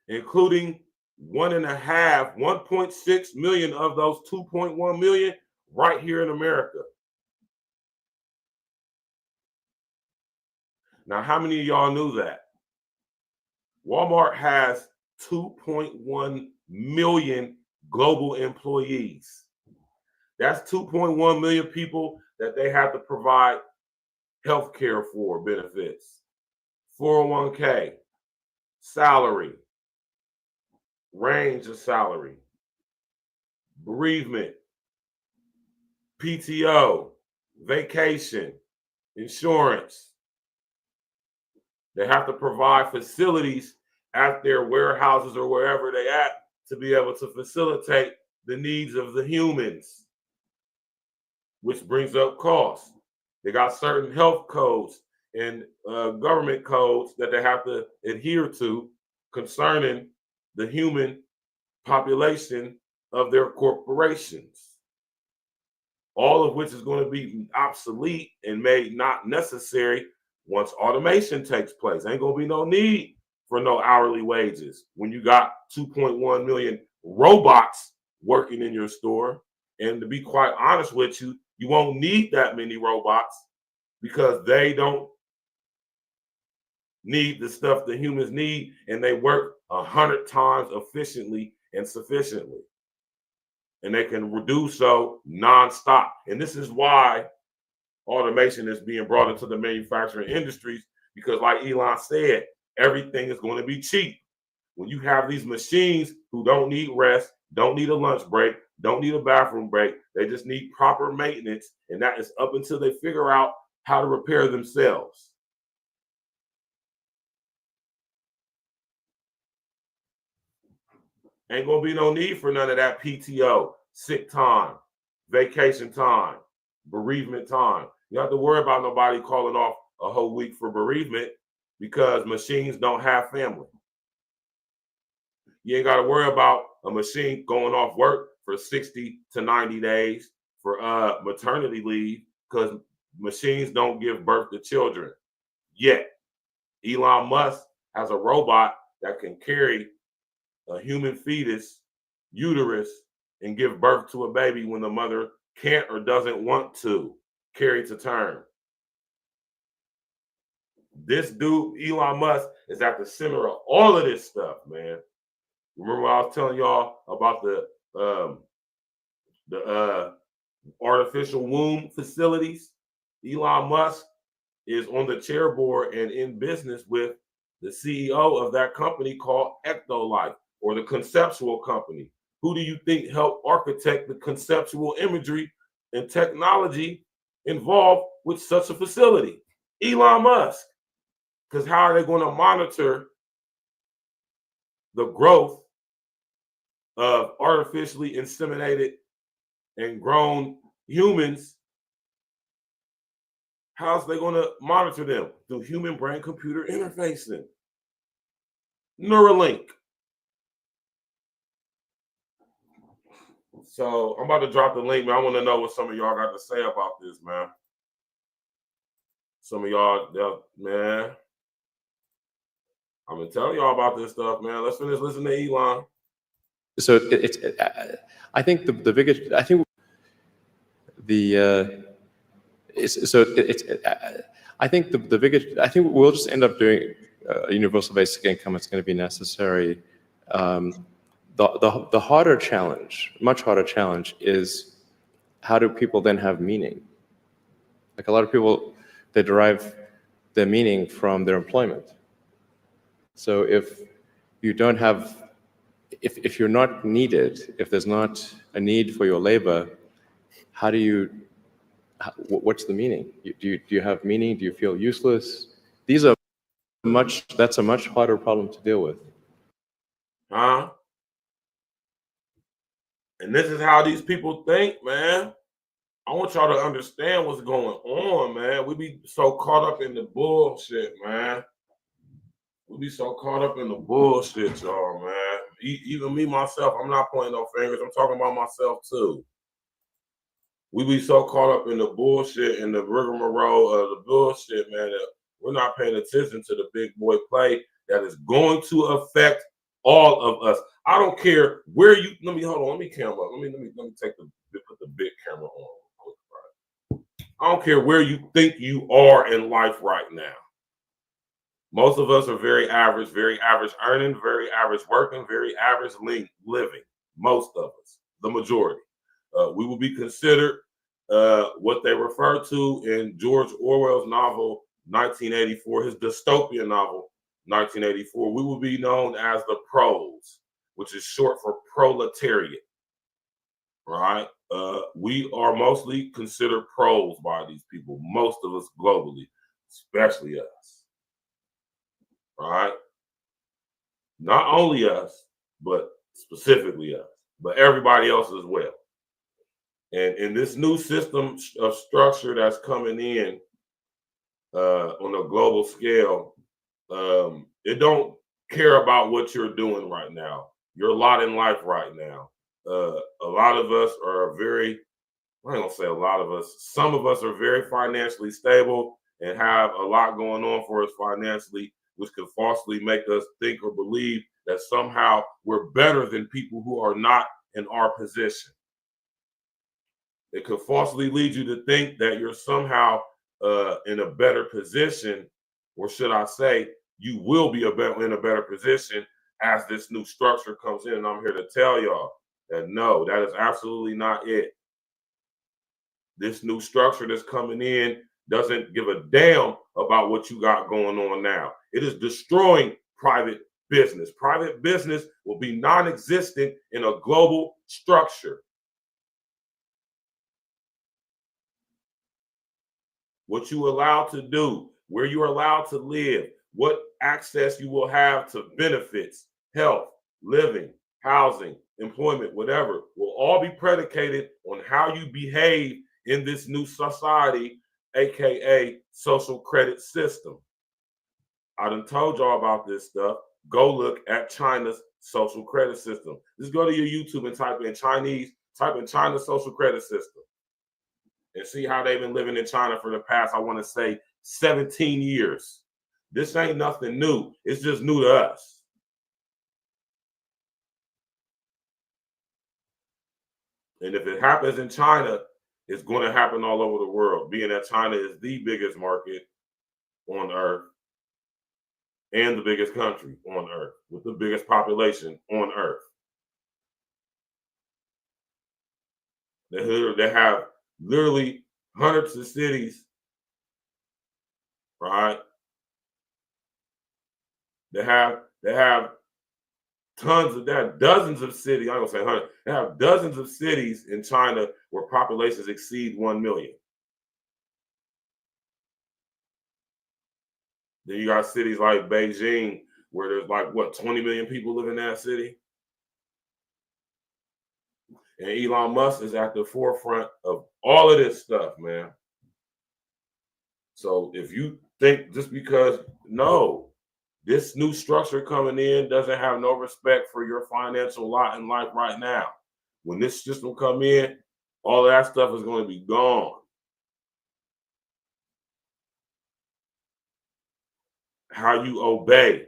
including 1.6 million of those 2.1 million right here in America. Now, how many of y'all knew that? Walmart has 2.1 million global employees. That's 2.1 million people that they have to provide health care for, benefits, 401k, salary, range of salary, bereavement, PTO, vacation, insurance. They have to provide facilities at their warehouses or wherever they at to be able to facilitate the needs of the humans, which brings up costs. They got certain health codes and government codes that they have to adhere to concerning the human population of their corporations, all of which is going to be obsolete and made not necessary once automation takes place. Ain't going to be no need for no hourly wages when you got 2.1 million robots working in your store. And to be quite honest with you, you won't need that many robots because they don't need the stuff the humans need, and they work 100 times efficiently and sufficiently. And they can do so nonstop. And this is why automation is being brought into the manufacturing industries, because like Elon said, everything is going to be cheap. When you have these machines who don't need rest, don't need a lunch break, don't need a bathroom break, they just need proper maintenance, and that is up until they figure out how to repair themselves. Ain't gonna be no need for none of that PTO, sick time, vacation time, bereavement time. You don't have to worry about nobody calling off a whole week for bereavement because machines don't have family. You ain't got to worry about a machine going off work for 60 to 90 days for maternity leave because machines don't give birth to children yet. Elon Musk has a robot that can carry a human fetus, uterus, and give birth to a baby when the mother can't or doesn't want to carry to term. This dude, Elon Musk, is at the center of all of this stuff, man. Remember I was telling y'all about the artificial womb facilities? Elon Musk is on the chairboard and in business with the CEO of that company called Ectolife, or the conceptual company. Who do you think helped architect the conceptual imagery and technology involved with such a facility? Elon Musk. Because how are they going to monitor the growth of artificially inseminated and grown humans? How's they going to monitor them? Through human brain computer interfacing. Neuralink. So I'm about to drop the link, man. I want to know what some of y'all got to say about this, man. Some of y'all, man. I've been telling y'all about this stuff, man. Let's finish listening to Elon. So I think the biggest, I think we'll just end up doing universal basic income. It's going to be necessary. The harder challenge, much harder challenge, is how do people then have meaning? Like a lot of people, they derive their meaning from their employment. So if you don't have, if you're not needed, if there's not a need for your labor, how do you, what's the meaning? Do you have meaning? Do you feel useless? That's a much harder problem to deal with. Huh? And this is how these people think, man. I want y'all to understand what's going on, man. We be so caught up in the bullshit, man. We be so caught up in the bullshit, y'all, man. Even me, myself, I'm not pointing no fingers. I'm talking about myself, too. We be so caught up in the bullshit and the rigmarole of the bullshit, man, that we're not paying attention to the big boy play that is going to affect all of us. I don't care where you, let me cam up. Let me put the big camera on. I don't care where you think you are in life right now. Most of us are very average earning, very average working, very average living. Most of us, the majority. We will be considered what they refer to in George Orwell's novel 1984, his dystopian novel 1984. We will be known as the pros, which is short for proletariat, right? We are mostly considered pros by these people, most of us globally, especially us, right? Not only us, but specifically us, but everybody else as well. And in this new system of structure that's coming in on a global scale, it don't care about what you're doing right now, your lot in life right now. A lot of us are very, I ain't gonna say a lot of us, some of us are very financially stable and have a lot going on for us financially, which could falsely make us think or believe that somehow we're better than people who are not in our position. It could falsely lead you to think that you're somehow in a better position, or should I say, you will be in a better position as this new structure comes in. And I'm here to tell y'all that no, that is absolutely not it. This new structure that's coming in doesn't give a damn about what you got going on now. It is destroying private business. Private business will be non-existent in a global structure. What you allowed to do, where you're allowed to live, what access you will have to benefits, health, living, housing, employment, whatever, will all be predicated on how you behave in this new society, aka social credit system. I done told y'all about this stuff. Go look at China's social credit system. Just go to your YouTube and type in China social credit system, and see how they've been living in China for the past, I want to say, 17 years. This ain't nothing new. It's just new to us. And if it happens in China, it's going to happen all over the world, being that China is the biggest market on earth and the biggest country on earth with the biggest population on earth. They have literally hundreds of cities, right? They have tons of that, dozens of cities. I'm gonna say 100. They have dozens of cities in China where populations exceed 1 million. Then you got cities like Beijing where there's like, what, 20 million people live in that city? And Elon Musk is at the forefront of all of this stuff, man. So if you think just because, no, this new structure coming in doesn't have no respect for your financial lot in life right now. When this system come in, all of that stuff is going to be gone. How you obey,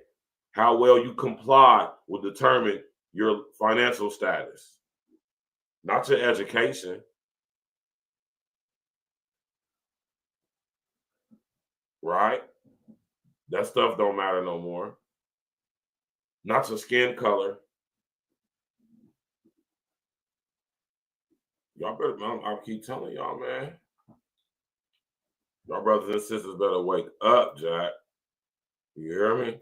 how well you comply will determine your financial status, not your education. Right? That stuff don't matter no more. Not your skin color. Y'all better, man, I'll keep telling y'all, man. Y'all brothers and sisters better wake up, Jack. You hear me?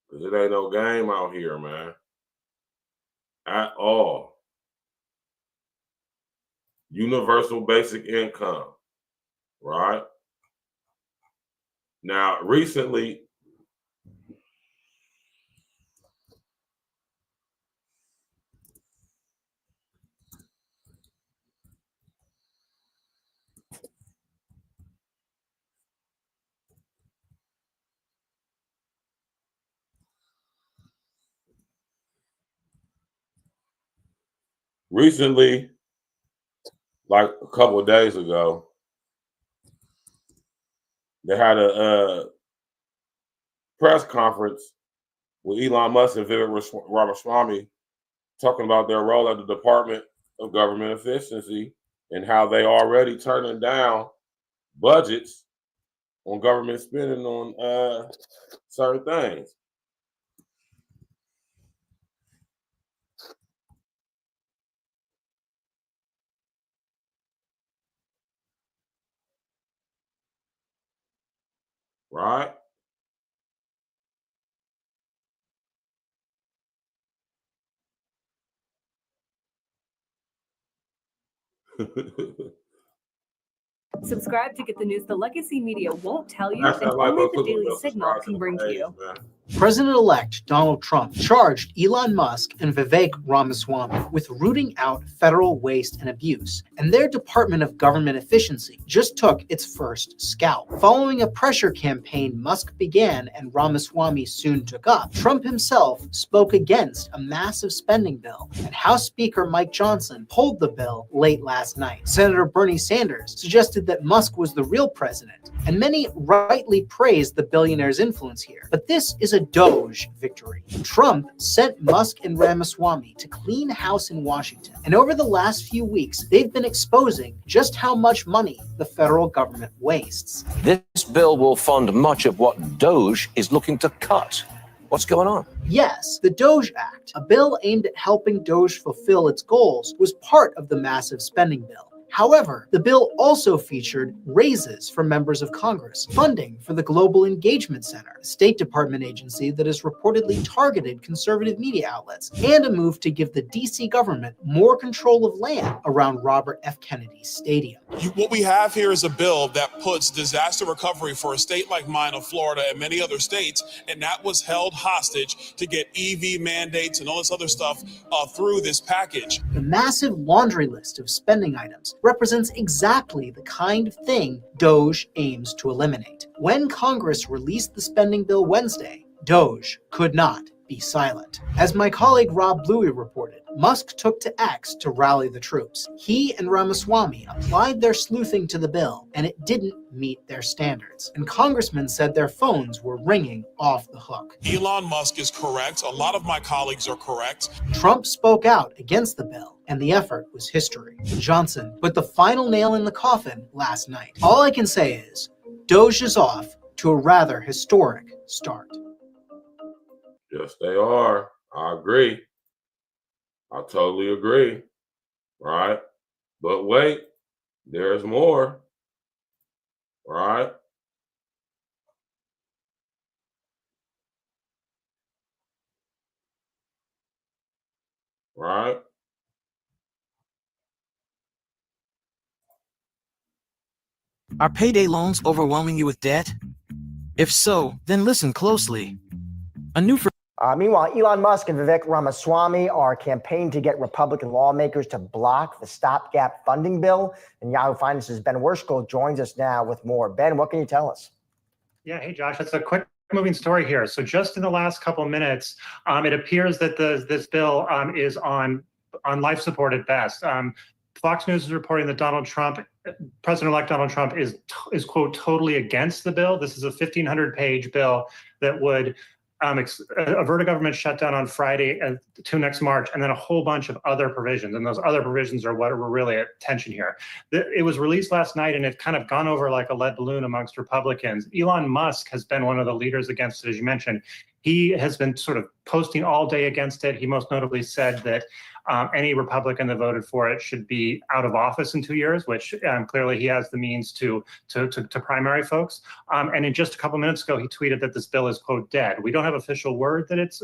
Because it ain't no game out here, man. At all. Universal basic income, right? Now, recently, recently, like a couple of days ago, they had a press conference with Elon Musk and VIVEK Ramaswamy talking about their role at the Department of Government Efficiency and how they already turning down budgets on government spending on certain things. Right? Subscribe to get the news the legacy media won't tell you, That's and that like only a the cookie Daily bill. Signal Subscribe to can the bring to page, you. man. President-elect Donald Trump charged Elon Musk and Vivek Ramaswamy with rooting out federal waste and abuse, and their Department of Government Efficiency just took its first scalp. Following a pressure campaign Musk began and Ramaswamy soon took up, Trump himself spoke against a massive spending bill, and House Speaker Mike Johnson pulled the bill late last night. Senator Bernie Sanders suggested that Musk was the real president, and many rightly praised the billionaire's influence here. But this is a Doge victory. Trump sent Musk and Ramaswamy to clean house in Washington, and over the last few weeks, they've been exposing just how much money the federal government wastes. This bill will fund much of what Doge is looking to cut. What's going on? Yes, the Doge Act, a bill aimed at helping Doge fulfill its goals, was part of the massive spending bill. However, the bill also featured raises for members of Congress, funding for the Global Engagement Center, a State Department agency that has reportedly targeted conservative media outlets, and a move to give the DC government more control of land around Robert F. Kennedy Stadium. What we have here is a bill that puts disaster recovery for a state like mine of Florida and many other states, and that was held hostage to get EV mandates and all this other stuff through this package. The massive laundry list of spending items represents exactly the kind of thing Doge aims to eliminate. When Congress released the spending bill Wednesday, Doge could not be silent. As my colleague Rob Bluey reported, Musk took to X to rally the troops. He and Ramaswamy applied their sleuthing to the bill, and it didn't meet their standards. And congressmen said their phones were ringing off the hook. Elon Musk is correct. A lot of my colleagues are correct. Trump spoke out against the bill, and the effort was history. Johnson put the final nail in the coffin last night. All I can say is, Doge is off to a rather historic start. Yes, they are. I agree. I totally agree. Right? But wait, there's more. Right? Right? Are payday loans overwhelming you with debt? If so, then listen closely. A new Meanwhile, Elon Musk and Vivek Ramaswamy are campaigning to get Republican lawmakers to block the stopgap funding bill. And Yahoo Finance's Ben Werschel joins us now with more. Ben, what can you tell us? Yeah, hey, Josh, it's a quick moving story here. So just in the last couple of minutes, it appears that this bill is on life support at best. Fox News is reporting that President-elect Donald Trump is quote, totally against the bill. This is a 1,500-page bill that would avert a government shutdown on Friday to next March, and then a whole bunch of other provisions. And those other provisions are what are really at tension here. It was released last night, and it's kind of gone over like a lead balloon amongst Republicans. Elon Musk has been one of the leaders against it, as you mentioned. He has been sort of posting all day against it. He most notably said that any Republican that voted for it should be out of office in 2 years, which clearly he has the means to primary folks. And in just a couple minutes ago, he tweeted that this bill is, quote, dead. We don't have official word that it's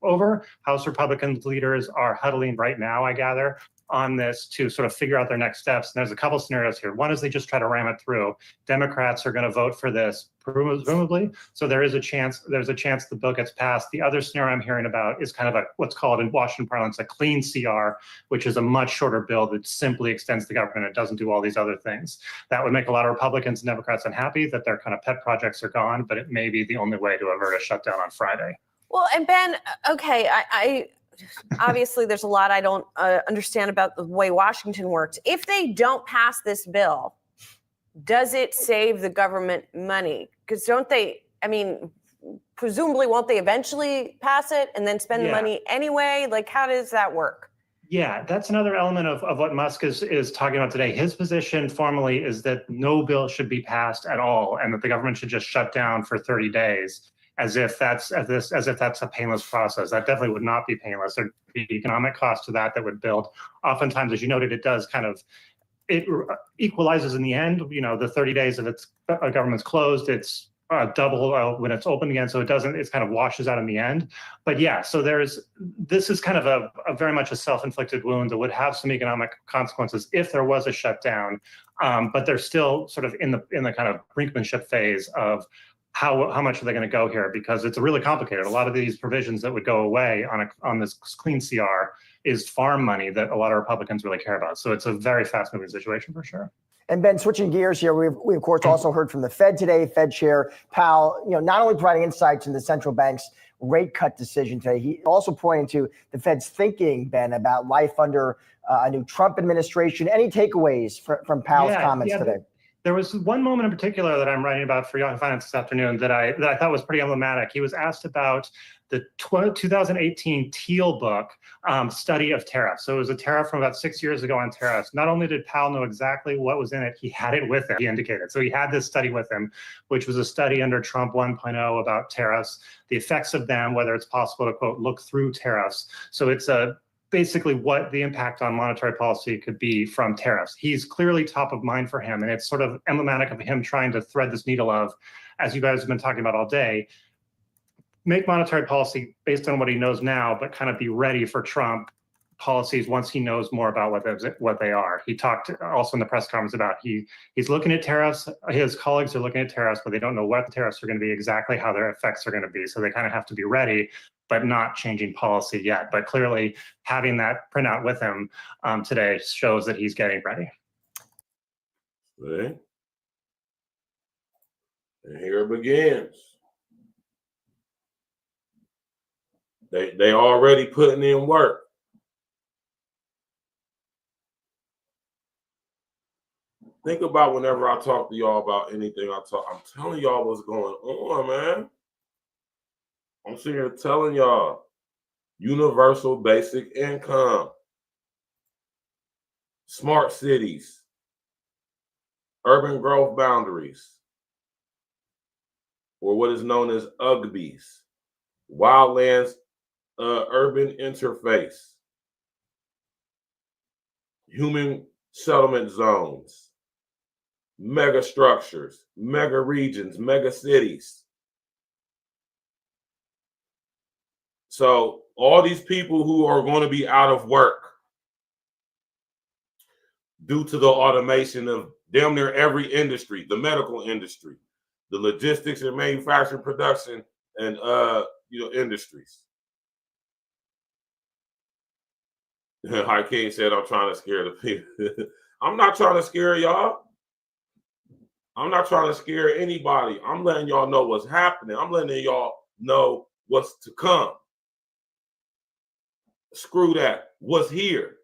over. House Republican leaders are huddling right now, I gather, on this to sort of figure out their next steps. And there's a couple scenarios here. One is they just try to ram it through. Democrats are going to vote for this, presumably. So there's a chance the bill gets passed. The other scenario I'm hearing about is kind of what's called in Washington parlance a clean CR, which is a much shorter bill that simply extends the government. It doesn't do all these other things. That would make a lot of Republicans and Democrats unhappy that their kind of pet projects are gone, but it may be the only way to avert a shutdown on Friday. Well, and Ben, okay, I obviously there's a lot I don't understand about the way Washington works. If they don't pass this bill, does it save the government money? Because don't they, I mean, presumably won't they eventually pass it and then spend the money anyway? Like, how does that work? Yeah, that's another element of what Musk is talking about today. His position formally is that no bill should be passed at all, and that the government should just shut down for 30 days, as if that's a painless process. That definitely would not be painless. There'd be economic cost to that would build. Oftentimes, as you noted, it does it equalizes in the end. You know, the 30 days of a government's closed, it's double when it's open again, so it kind of washes out in the end. But yeah, so this is kind of a very much a self-inflicted wound that would have some economic consequences if there was a shutdown. But they're still sort of in the kind of brinkmanship phase of how much are they going to go here, because it's really complicated. A lot of these provisions that would go away on this clean CR is farm money that a lot of Republicans really care about. So it's a very fast-moving situation for sure. And Ben, switching gears here, we of course also heard from the Fed today. Fed Chair Powell, not only providing insights into the central bank's rate cut decision today, he also pointing to the Fed's thinking, Ben, about life under a new Trump administration. Any takeaways from Powell's comments today? There was one moment in particular that I'm writing about for Yahoo Finance this afternoon that I thought was pretty emblematic. He was asked about the 2018 Teal book study of tariffs. So it was a tariff from about 6 years ago on tariffs. Not only did Powell know exactly what was in it, he had it with him, he indicated. So he had this study with him, which was a study under Trump 1.0 about tariffs, the effects of them, whether it's possible to, quote, look through tariffs. So it's basically what the impact on monetary policy could be from tariffs. He's clearly top of mind for him, and it's sort of emblematic of him trying to thread this needle of, as you guys have been talking about all day, make monetary policy based on what he knows now, but kind of be ready for Trump policies once he knows more about what they are. He talked also in the press conference about he's looking at tariffs. His colleagues are looking at tariffs, but they don't know what the tariffs are going to be, exactly how their effects are going to be. So they kind of have to be ready, but not changing policy yet. But clearly having that printout with him today shows that he's getting ready. See? And here it begins. They already putting in work. Think about whenever I talk to y'all about anything I'm telling y'all what's going on, man. I'm sitting here telling y'all universal basic income, smart cities, urban growth boundaries, or what is known as UGBs, wildlands urban interface, human settlement zones, mega structures, mega regions, mega cities. So all these people who are going to be out of work due to the automation of damn near every industry, the medical industry, the logistics and manufacturing production and industries. Hakeem said, I'm trying to scare the people. I'm not trying to scare y'all. I'm not trying to scare anybody. I'm letting y'all know what's happening. I'm letting y'all know what's to come. Screw that. What's here?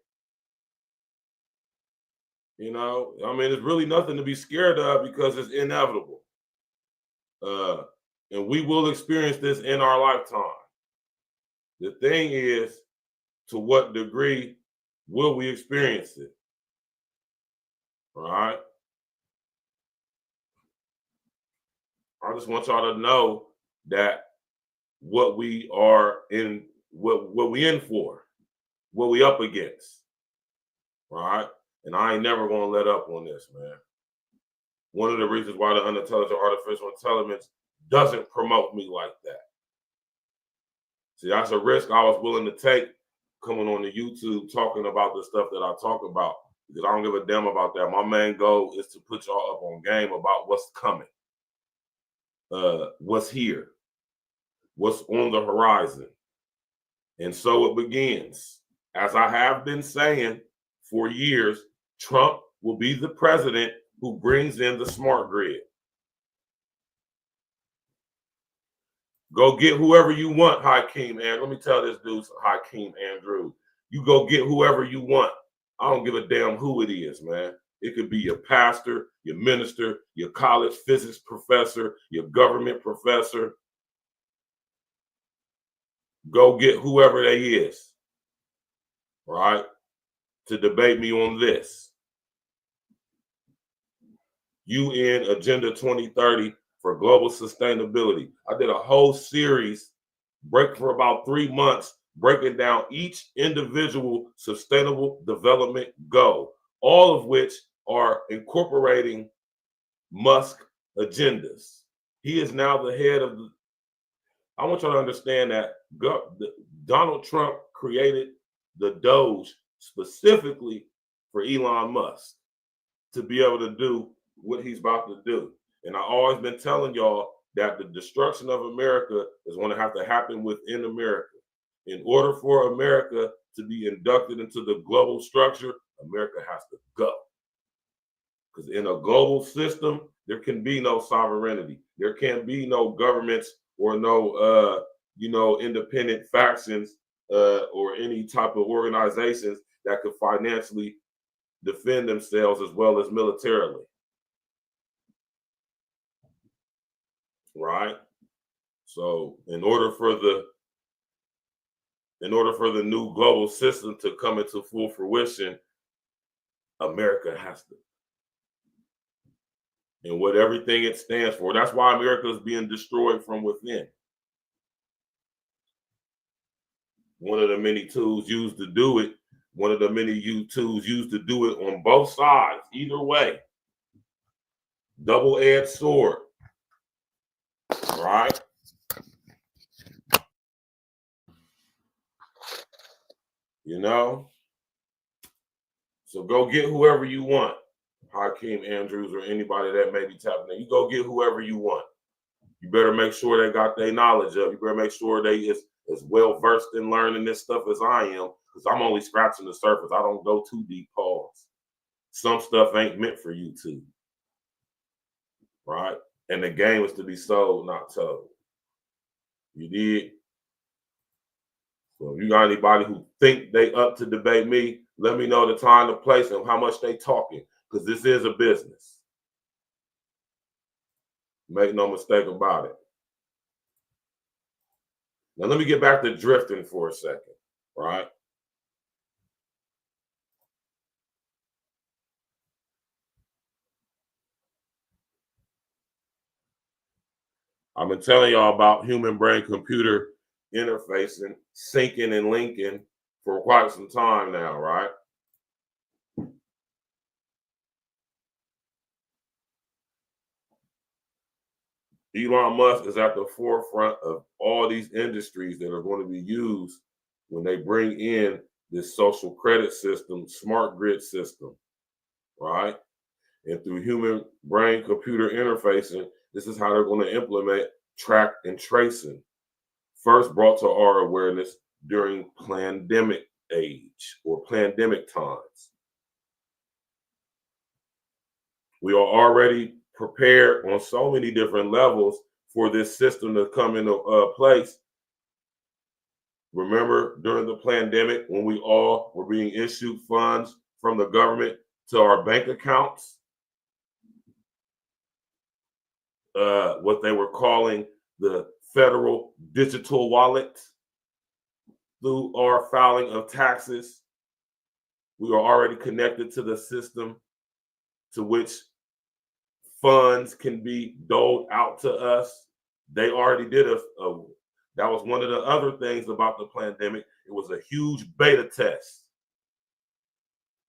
I mean, there's really nothing to be scared of because it's inevitable. And we will experience this in our lifetime. The thing is, to what degree will we experience it? All right? I just want y'all to know that what we are in, what we in for, what we up against. All right? And I ain't never gonna let up on this, man. One of the reasons why the unintelligent artificial intelligence doesn't promote me like that. See, that's a risk I was willing to take coming on the YouTube talking about the stuff that I talk about, because I don't give a damn about that. My main goal is to put y'all up on game about what's coming, what's here, what's on the horizon. And so it begins. As I have been saying for years, Trump will be the president who brings in the smart grid. Go get whoever you want, Hakeem. And let me tell this dude, Hakeem Andrew, you go get whoever you want. I don't give a damn who it is, man. It could be your pastor, your minister, your college physics professor, your government professor. Go get whoever they is, right, to debate me on this. UN Agenda 2030 for global sustainability. I did a whole series, break for about 3 months, breaking down each individual sustainable development goal, all of which are incorporating MUSK agendas. He is now the head of the, I want y'all to understand that Donald Trump created the Doge specifically for Elon Musk to be able to do what he's about to do. And I've always been telling y'all that the destruction of America is going to have to happen within America. In order for America to be inducted into the global structure, America has to go. Because in a global system, there can be no sovereignty. There can be no governments or no, independent factions or any type of organizations that could financially defend themselves as well as militarily. Right? So in order for the new global system to come into full fruition, America has to. And what everything it stands for. That's why America is being destroyed from within. One of the many tools used to do it, one of the many tools used to do it on both sides, either way. Double-edged sword. Right? You know? So go get whoever you want. Hakeem Andrews or anybody that may be tapping in. You go get whoever you want. You better make sure they got their knowledge up. You better make sure they is as well versed in learning this stuff as I am, because I'm only scratching the surface. I don't go too deep. Pause. Some stuff ain't meant for you to. Right? And the game is to be sold, not told. You did? So if you got anybody who think they up to debate me, let me know the time, the place, and how much they talking. Because this is a business. Make no mistake about it. Now let me get back to drifting for a second, right? I've been telling y'all about human brain computer interfacing, syncing and linking for quite some time now, right? Elon Musk is at the forefront of all these industries that are going to be used when they bring in this social credit system, smart grid system, right? And through human brain computer interfacing, this is how they're going to implement track and tracing. First brought to our awareness during pandemic age or pandemic times. We are already prepared on so many different levels for this system to come into place. Remember during the pandemic when we all were being issued funds from the government to our bank accounts? What they were calling the federal digital wallet. Through our filing of taxes, we are already connected to the system to which funds can be doled out to us. They already did that was one of the other things about the pandemic. It was a huge beta test.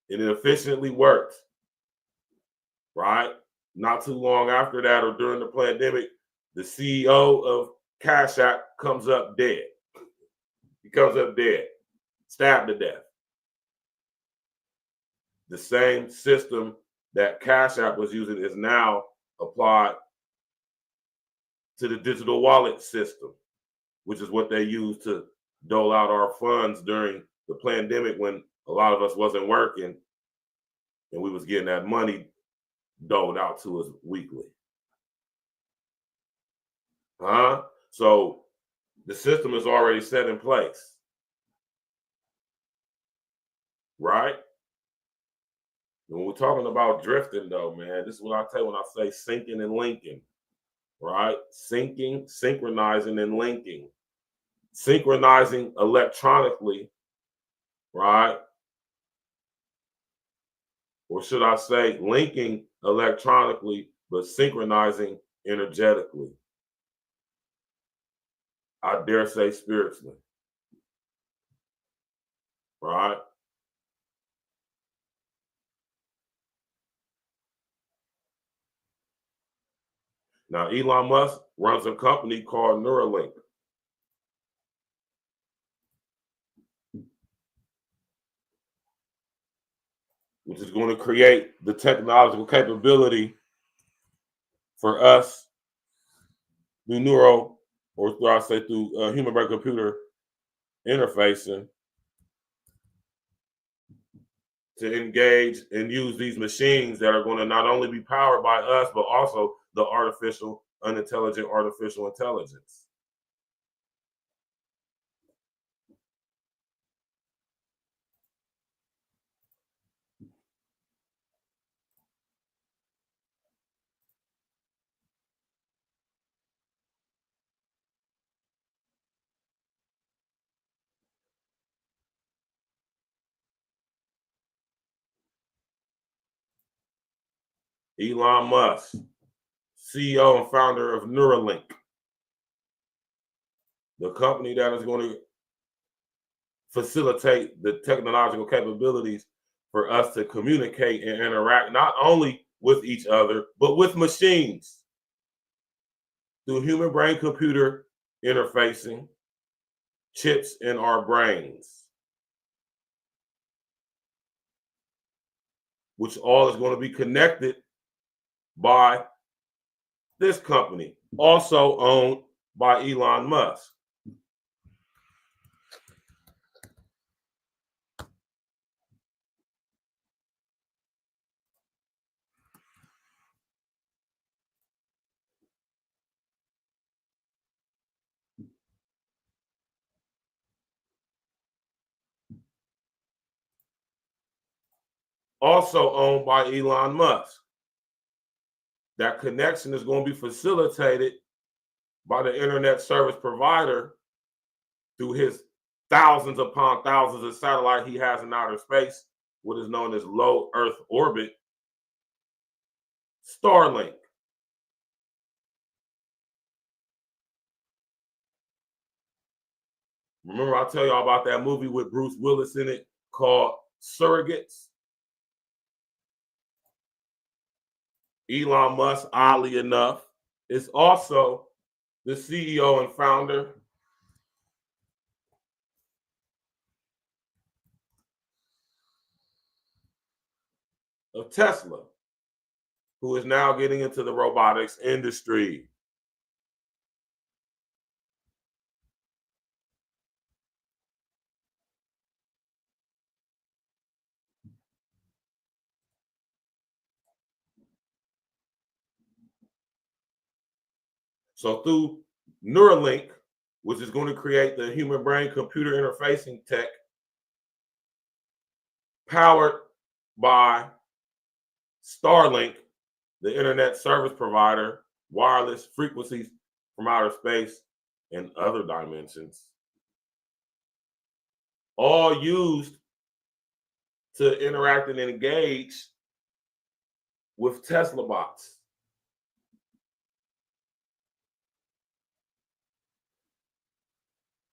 And it efficiently worked, right? Not too long after that or during the pandemic, the CEO of Cash App comes up dead. He comes up dead, stabbed to death. The same system that Cash App was using is now applied to the digital wallet system, which is what they use to dole out our funds during the pandemic when a lot of us wasn't working and we was getting that money doled out to us weekly. So The system is already set in place. Right? When we're talking about drifting, though, man, this is what I tell you when I say syncing and linking. Right? Syncing, synchronizing, and linking. Synchronizing electronically, right? Or should I say linking electronically, but synchronizing energetically. I dare say spiritually. Right? Now, Elon Musk runs a company called Neuralink. Which is going to create the technological capability for us through neural, or through, I say through human brain computer interfacing, to engage and use these machines that are going to not only be powered by us, but also the unintelligent artificial intelligence. Elon Musk, CEO and founder of Neuralink, the company that is going to facilitate the technological capabilities for us to communicate and interact not only with each other, but with machines through human brain computer interfacing, chips in our brains, which all is going to be connected by this company, also owned by Elon Musk. Also owned by Elon Musk. That connection is going to be facilitated by the internet service provider through his thousands upon thousands of satellites he has in outer space, what is known as low Earth orbit, Starlink. Remember I tell y'all about that movie with Bruce Willis in it called Surrogates? Elon Musk, oddly enough, is also the CEO and founder of Tesla, who is now getting into the robotics industry. So through Neuralink, which is going to create the human brain computer interfacing tech, powered by Starlink, the internet service provider, wireless frequencies from outer space and other dimensions, all used to interact and engage with Tesla bots.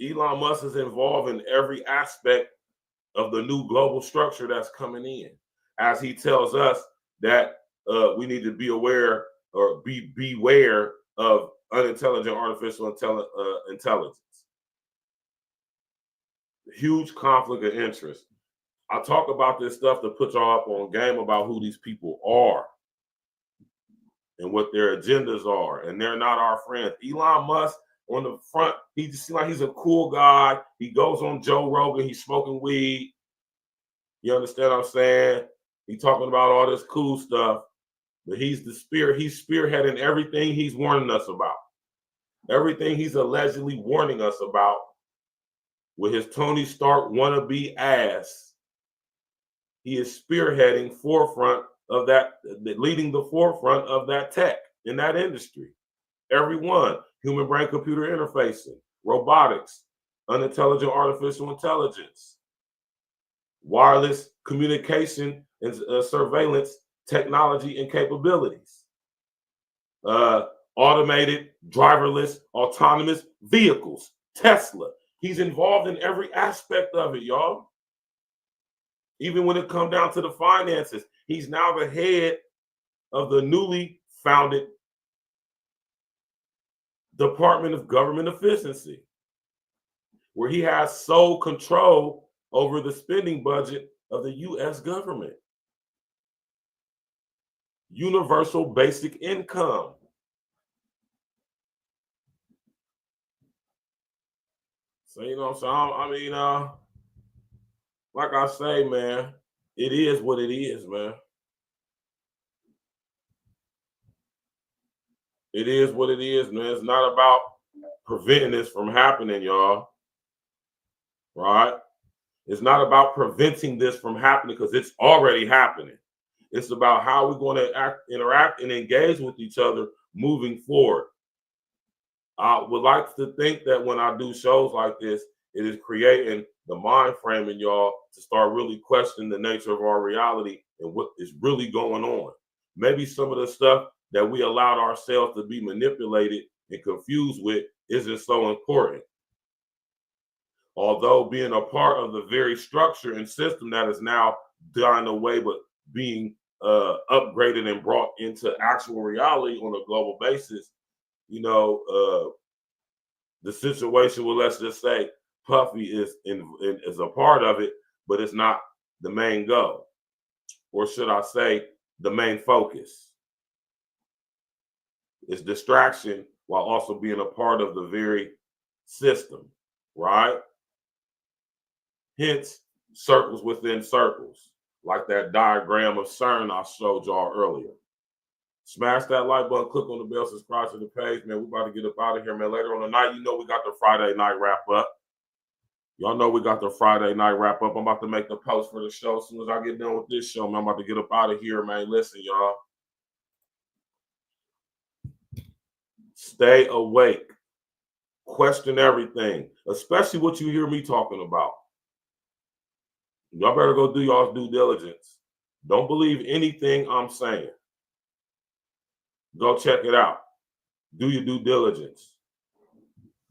Elon Musk is involved in every aspect of the new global structure that's coming in, as he tells us that we need to be aware or beware of unintelligent artificial intelligence. Huge conflict of interest. I talk about this stuff to put y'all up on game about who these people are and what their agendas are, and they're not our friends. Elon Musk on the front, he just seems like he's a cool guy. He goes on Joe Rogan, he's smoking weed. You understand what I'm saying? He's talking about all this cool stuff, but he's the spirit. He's spearheading everything he's warning us about. Everything he's allegedly warning us about with his Tony Stark wannabe ass, he is spearheading forefront of that, leading the forefront of that tech in that industry. Everyone, human brain computer interfacing, robotics, unintelligent artificial intelligence, wireless communication and surveillance technology and capabilities, automated, driverless, autonomous vehicles, Tesla. He's involved in every aspect of it, y'all. Even when it comes down to the finances, he's now the head of the newly founded Department of Government Efficiency, where he has sole control over the spending budget of the U.S. government. Universal basic income. So, you know what I'm saying? I mean, like I say, man, it is what it is, man. It is what it is, man. It's not about preventing this from happening, y'all. Right? It's not about preventing this from happening because it's already happening. It's about how we're going to interact and engage with each other moving forward. I would like to think that when I do shows like this, it is creating the mind frame in y'all to start really questioning the nature of our reality and what is really going on. Maybe some of the stuff that we allowed ourselves to be manipulated and confused with isn't so important. Although being a part of the very structure and system that is now dying away, but being upgraded and brought into actual reality on a global basis, you know, the situation, well, let's just say Puffy is a part of it, but it's not the main goal, or should I say the main focus. It's distraction while also being a part of the very system, right? Hence, circles within circles, like that diagram of CERN I showed y'all earlier. Smash that like button, click on the bell, subscribe to the page, man. We about to get up out of here, man. Later on the night, you know we got the Friday night wrap up. Y'all know we got the Friday night wrap up. I'm about to make the post for the show. As soon as I get done with this show, man, I'm about to get up out of here, man. Listen, y'all. Stay awake. Question everything, especially what you hear me talking about. Y'all better go do y'all's due diligence. Don't believe anything I'm saying. Go check it out. Do your due diligence.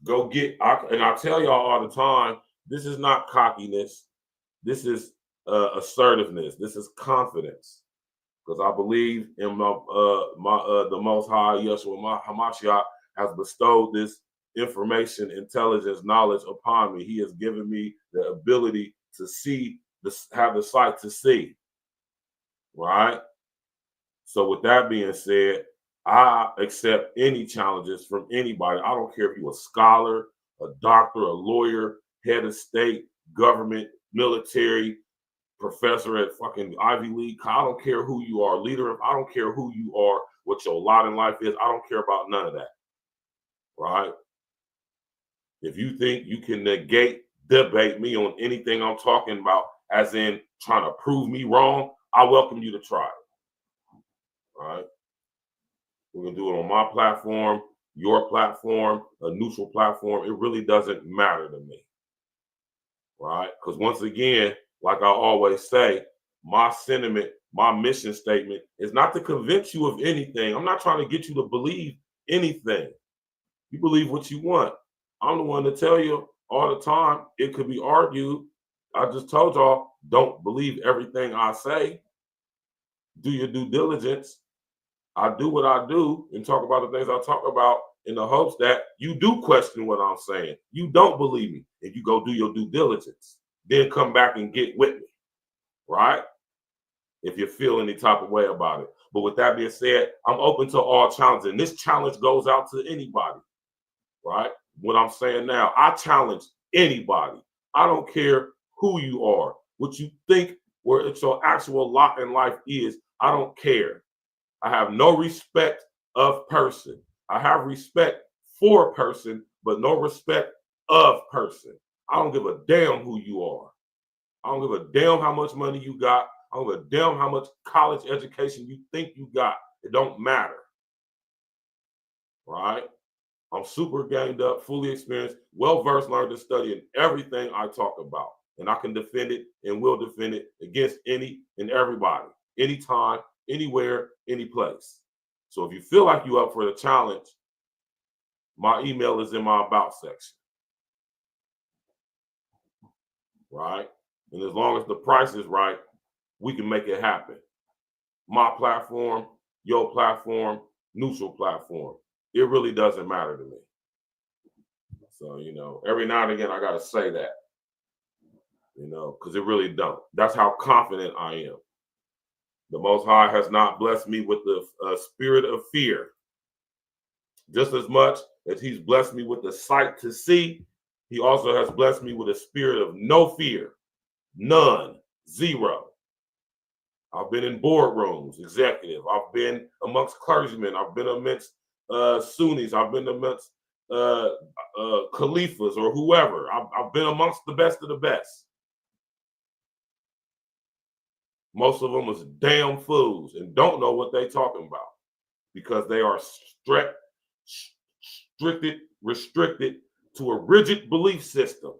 Go get, and I tell y'all all the time, this is not cockiness. This is assertiveness. This is confidence. Because I believe in the Most High, Yeshua HaMashiach, has bestowed this information, intelligence, knowledge upon me. He has given me the ability to see, have the sight to see. Right? So with that being said, I accept any challenges from anybody. I don't care if you're a scholar, a doctor, a lawyer, head of state, government, military, professor at fucking Ivy League. I don't care who you are, leader. I don't care who you are, what your lot in life is. I don't care about none of that. Right? If you think you can debate me on anything I'm talking about, as in trying to prove me wrong, I welcome you to try it. Right? We're going to do it on my platform, your platform, a neutral platform. It really doesn't matter to me. Right? Because once again, like I always say, my sentiment, my mission statement is not to convince you of anything. I'm not trying to get you to believe anything. You believe what you want. I'm the one to tell you all the time. It could be argued. I just told y'all, don't believe everything I say. Do your due diligence. I do what I do and talk about the things I talk about in the hopes that you do question what I'm saying. You don't believe me, and you go do your due diligence. Then come back and get with me, right? If you feel any type of way about it. But with that being said, I'm open to all challenges. And this challenge goes out to anybody, right? What I'm saying now, I challenge anybody. I don't care who you are, what you think, where it's your actual lot in life is. I don't care. I have no respect of person. I have respect for person, but no respect of person. I don't give a damn who you are. I don't give a damn how much money you got. I don't give a damn how much college education you think you got. It don't matter. Right? I'm super gained up, fully experienced, well-versed, learned to study in everything I talk about. And I can defend it and will defend it against any and everybody, anytime, anywhere, any place. So if you feel like you're up for the challenge, my email is in my about section. Right? And as long as the price is right, we can make it happen. My platform, your platform, neutral platform. It really doesn't matter to me. So, you know, every now and again, I got to say that, you know, because it really don't. That's how confident I am. The Most High has not blessed me with the spirit of fear. Just as much as he's blessed me with the sight to see, he also has blessed me with a spirit of no fear. None. Zero. I've been in boardrooms, executive. I've been amongst clergymen. I've been amongst Sunnis. I've been amongst Khalifas or whoever. I've been amongst the best of the best. Most of them is damn fools and don't know what they're talking about because they are restricted to a rigid belief system.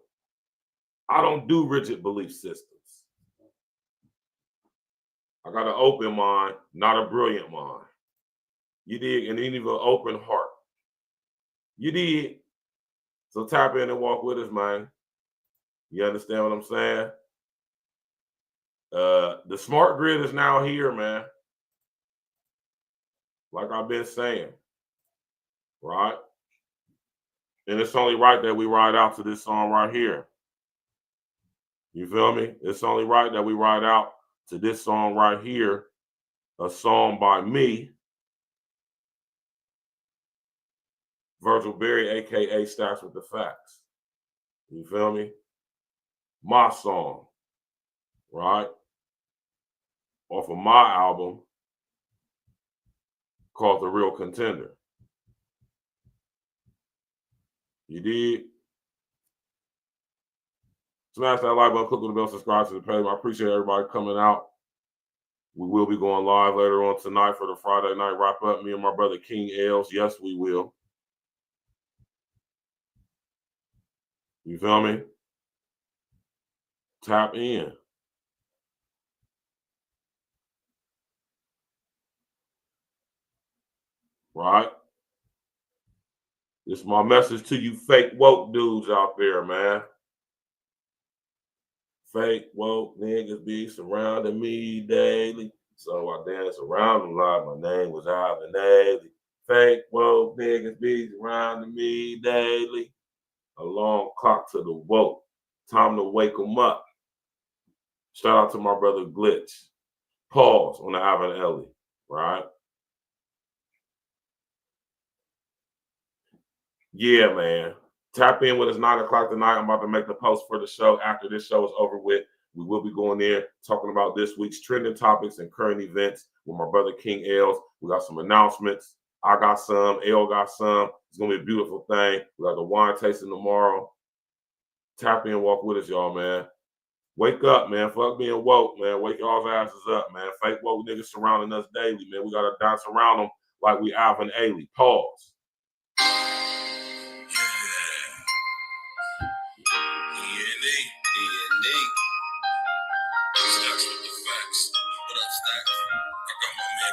I don't do rigid belief systems. I got an open mind, not a brilliant mind. You dig? And even an open heart. You dig? So tap in and walk with us, man. You understand what I'm saying? The smart grid is now here, man. Like I've been saying. Right? And it's only right that we ride out to this song right here. You feel me? It's only right that we ride out to this song right here, a song by me, Virgil Berry, aka Stacks with the Facts. You feel me? My song, right? Off of my album called The Real Contender. You did? Smash that like button, click on the bell, subscribe to the page. I appreciate everybody coming out. We will be going live later on tonight for the Friday night wrap up. Me and my brother King Els. Yes, we will. You feel me? Tap in. Right? This is my message to you fake woke dudes out there, man. Fake woke niggas be surrounding me daily. So I dance around them like my name was Alvin Ailey. Fake woke niggas be surrounding me daily. Alarm clock to the woke. Time to wake them up. Shout out to my brother Glitch. Pause on the Alvin Ailey, right? Yeah, man. Tap in with us 9 o'clock tonight. I'm about to make the post for the show. After this show is over with, we will be going there talking about this week's trending topics and current events with my brother King Els. We got some announcements. I got some. El got some. It's going to be a beautiful thing. We got the wine tasting tomorrow. Tap in, walk with us, y'all, man. Wake up, man. Fuck being woke, man. Wake y'all's asses up, man. Fake woke niggas surrounding us daily, man. We got to dance around them like we Alvin Ailey. Pause.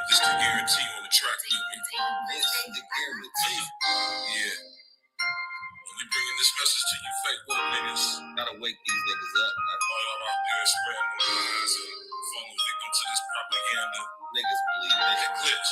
This the guarantee on the track. This the guarantee. Yeah. We bringing this message to you fake woke niggas. Gotta wake these niggas up. All y'all out there spreading the lies and falling victim to this propaganda. Niggas believe they can glitch.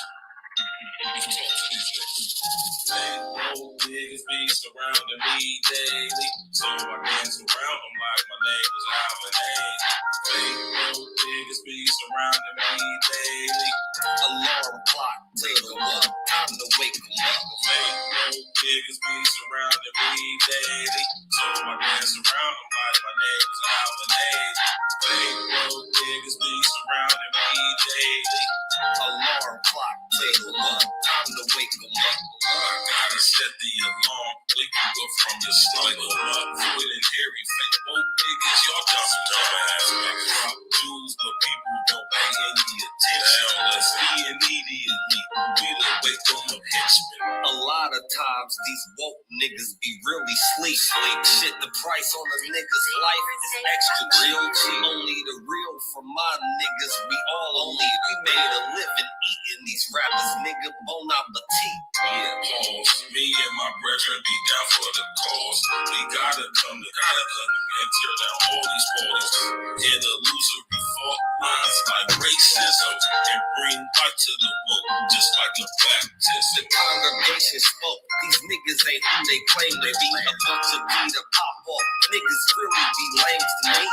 Talk to these niggas. Fake woke niggas be surrounding me daily. So I dance around them like my name was Alvin Ailey. Fake woke niggas be surrounding me daily. Alarm clock, take them up, time to wake them up. Fake woke niggas be surrounding me daily. So I dance around them like my name was Alvin Ailey. Fake woke niggas be surrounding me daily. Alarm clock, play the one. Time to wake them up. I gotta set the alarm. Wake you up from your slumber. With an hairy fake woke niggas, y'all dumb dumbass. Drop jewels, but people don't pay any attention. Let's be immediately. We the wake them up henchmen. A lot of times these woke niggas be really sleep. Shit, the price on a nigga's life is extra real cheap. Only the real for my niggas. We all only we made a living eating these rappers, nigga. Bon appetit. Yeah, pause. Me and my brethren be down for the cause. We gotta come together and tear down all these walls. And the illusory fault lines like racism and bring light to the boat, just like a Baptist. The congregation spoke. These niggas ain't who they claim they be. A bunch of Peter pop off. Niggas really be lame to me.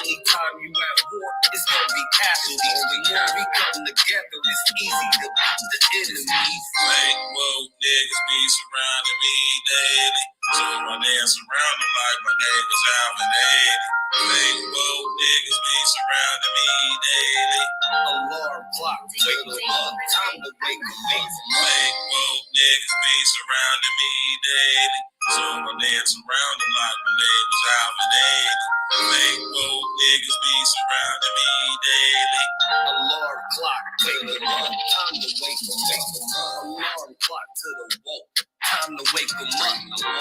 Anytime you at war, it's gonna be casualties. When we come together, it's easy to beat the enemies. Like, whoa, niggas be surrounding me daily. So my dance around them like my name was Alvin Ailey. Like, whoa, niggas be surrounding me daily. Alarm clock, wake them up, time to wake them up. Like, whoa, niggas be surrounding me daily. So my dance around them like my name was Alvin Ailey. Like, whoa, niggas be surrounding me daily. Alarm clock, wake them up, time to wake them up. Alarm clock to the woke. Time to wake them up.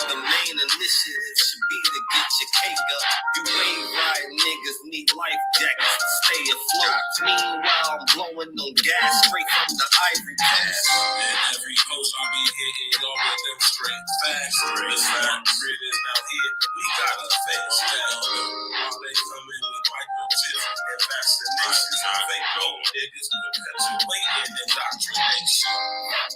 The main initiative should be to get your cake up. You ain't right, niggas need life jackets to stay afloat. Meanwhile, I'm blowing on gas straight from the ivory pass. And every post I be hitting all of them straight fast. The smart grid is now here. We gotta fast down. While they coming with microchips and vaccinations, they go niggas perpetuating indoctrination.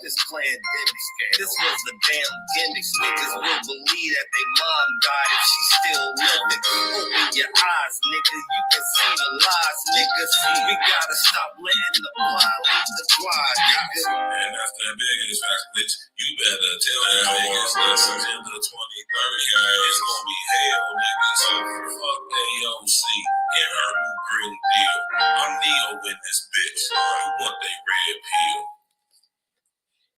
This pandemic scam. This was the damn gimmicks. Niggas will believe that they mom died if she still living. Open your eyes, nigga. You can see the lies, nigga. We gotta stop letting the blind lead the blind, nigga. And that's the biggest fact, bitch. You better tell them niggas listen in the 2030. It's gonna be hell, niggas.